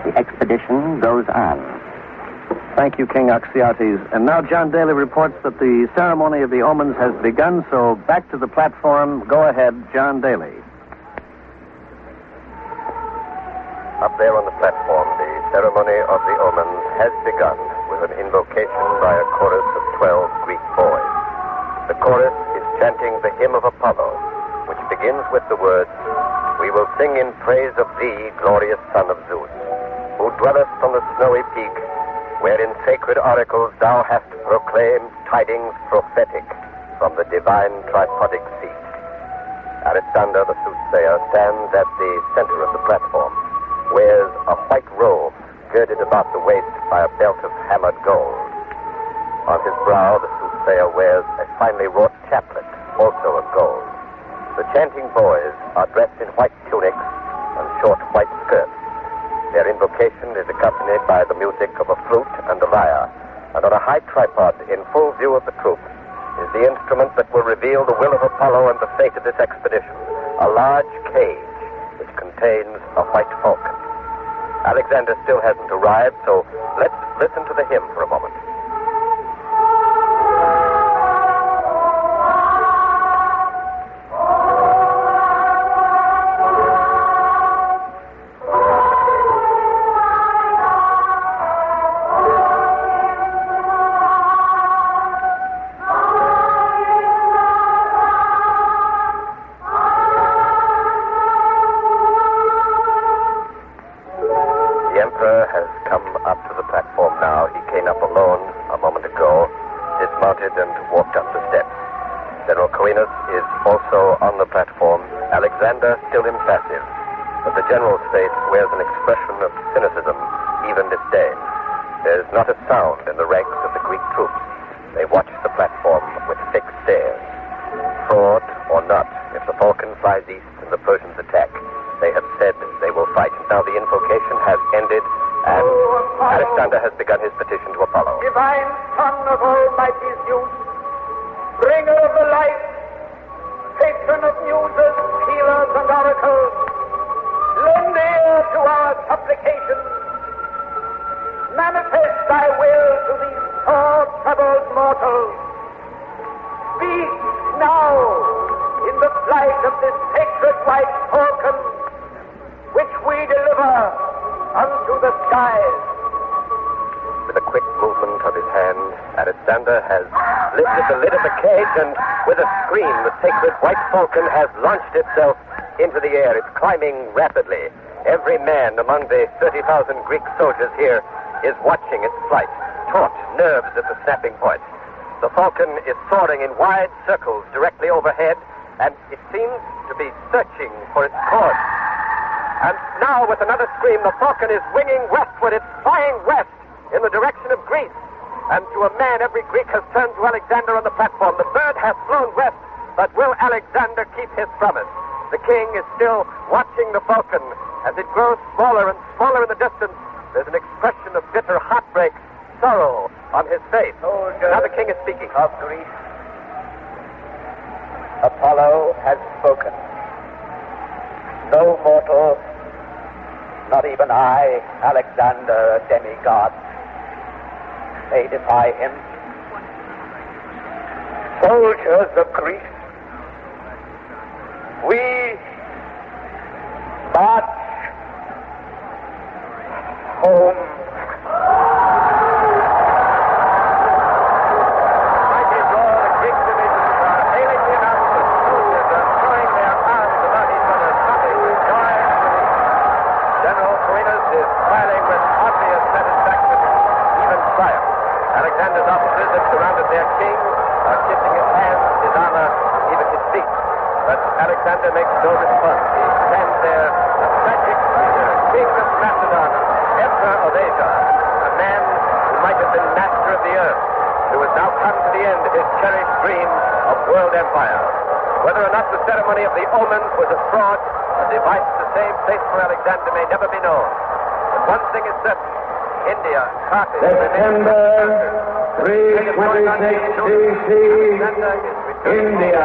A: The expedition goes on.
S: Thank you, King Oxyates. And now John Daly reports that the ceremony of the omens has begun, so back to the platform. Go ahead, John Daly.
F: Up there on the platform, the ceremony of the omens has begun with an invocation by a chorus of 12 Greek boys. The chorus is chanting the hymn of Apollo, which begins with the words, "We will sing in praise of thee, glorious son of Zeus, who dwellest on the snowy peak, where in sacred oracles thou hast proclaimed tidings prophetic from the divine tripodic seat." Alexander the soothsayer stands at the center of the platform, wears a white robe girded about the waist by a belt of hammered gold. On his brow, the soothsayer wears a finely wrought chaplet, also of gold. The chanting boys are dressed in white tunics and short white skirts. Their invocation is accompanied by the music of a flute and a lyre, and on a high tripod in full view of the troop is the instrument that will reveal the will of Apollo and the fate of this expedition, a large cage which contains a white falcon. Alexander still hasn't arrived, so let's listen to the hymn for a moment. Still impassive, but the general's face wears an expression of cynicism, even disdain. There's not a sound in the ranks of the Greek troops. They watch the platform with fixed stares. Fraud or not, if the falcon flies east and the Persians attack, they have said they will fight. Now the invocation has ended, and Alexander has begun his petition to Apollo.
Q: Divine son of almighty Zeus, bringer of the light, patron of muses, healers, and oracles, lend ear to our supplications. Manifest thy will to these poor troubled mortals. Speak now in the flight of this sacred white falcon, which we deliver unto the skies.
F: With a quick movement of his hand, Alexander has lifted the lid of the cage, and with a scream, the sacred white falcon has launched itself into the air. It's climbing rapidly. Every man among the 30,000 Greek soldiers here is watching its flight, taut, nerves at the snapping point. The falcon is soaring in wide circles directly overhead, and it seems to be searching for its course. And now, with another scream, the falcon is winging westward. It's flying west in the direction of Greece. And to a man, every Greek has turned to Alexander on the platform. The bird has flown west, but will Alexander keep his promise? The king is still watching the falcon. As it grows smaller and smaller in the distance, there's an expression of bitter heartbreak, sorrow on his face. Now the king is speaking.
G: Of Greece, Apollo has spoken. No mortal, not even I, Alexander, a demigod,
N: may defy him. Soldiers of Greece, we march home.
F: Alexander's officers have surrounded their king, are kissing his hands, his armor, even his feet. But Alexander makes no response. He stands there, a tragic figure, king of Macedon, emperor of Asia, a man who might have been master of the earth, who has now come to the end of his cherished dream of world empire. Whether or not the ceremony of the omens was a fraud, a device to save face for Alexander may never be known. But one thing is certain. India, Carthage,
C: September 326 BC, India.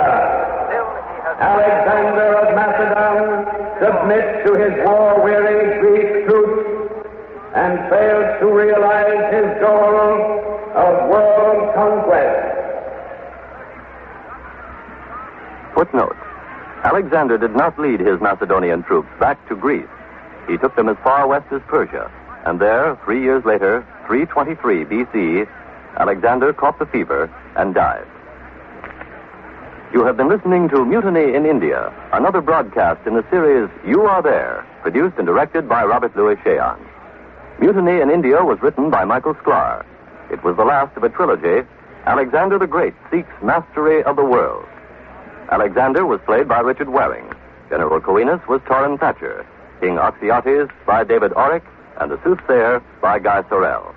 C: Alexander of Macedon submits to his war-weary Greek troops and fails to realize his goal of world conquest.
D: Footnote: Alexander did not lead his Macedonian troops back to Greece. He took them as far west as Persia. And there, 3 years later, 323 B.C., Alexander caught the fever and died. You have been listening to Mutiny in India, another broadcast in the series You Are There, produced and directed by Robert Louis Cheon. Mutiny in India was written by Michael Sklar. It was the last of a trilogy. Alexander the Great Seeks Mastery of the World. Alexander was played by Richard Waring. General Coenus was Torrin Thatcher. King Oxyates by David Orrick, and the soothsayer by Guy Sorel.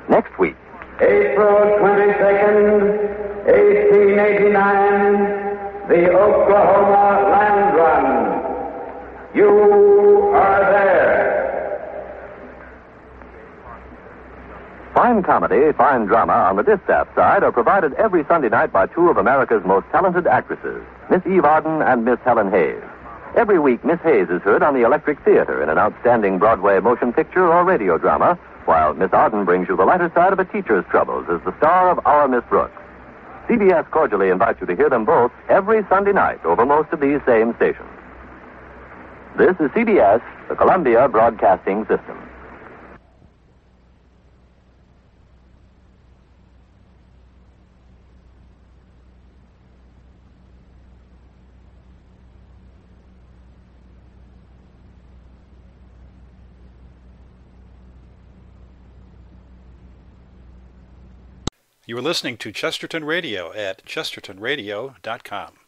D: Next week,
C: April 22nd, 1889, the Oklahoma Land Run. You are there.
D: Fine comedy, fine drama on the distaff side are provided every Sunday night by two of America's most talented actresses, Miss Eve Arden and Miss Helen Hayes. Every week, Miss Hayes is heard on the Electric Theater in an outstanding Broadway motion picture or radio drama, while Miss Arden brings you the lighter side of a teacher's troubles as the star of Our Miss Brooks. CBS cordially invites you to hear them both every Sunday night over most of these same stations. This is CBS, the Columbia Broadcasting System.
L: You are listening to Chesterton Radio at chestertonradio.com.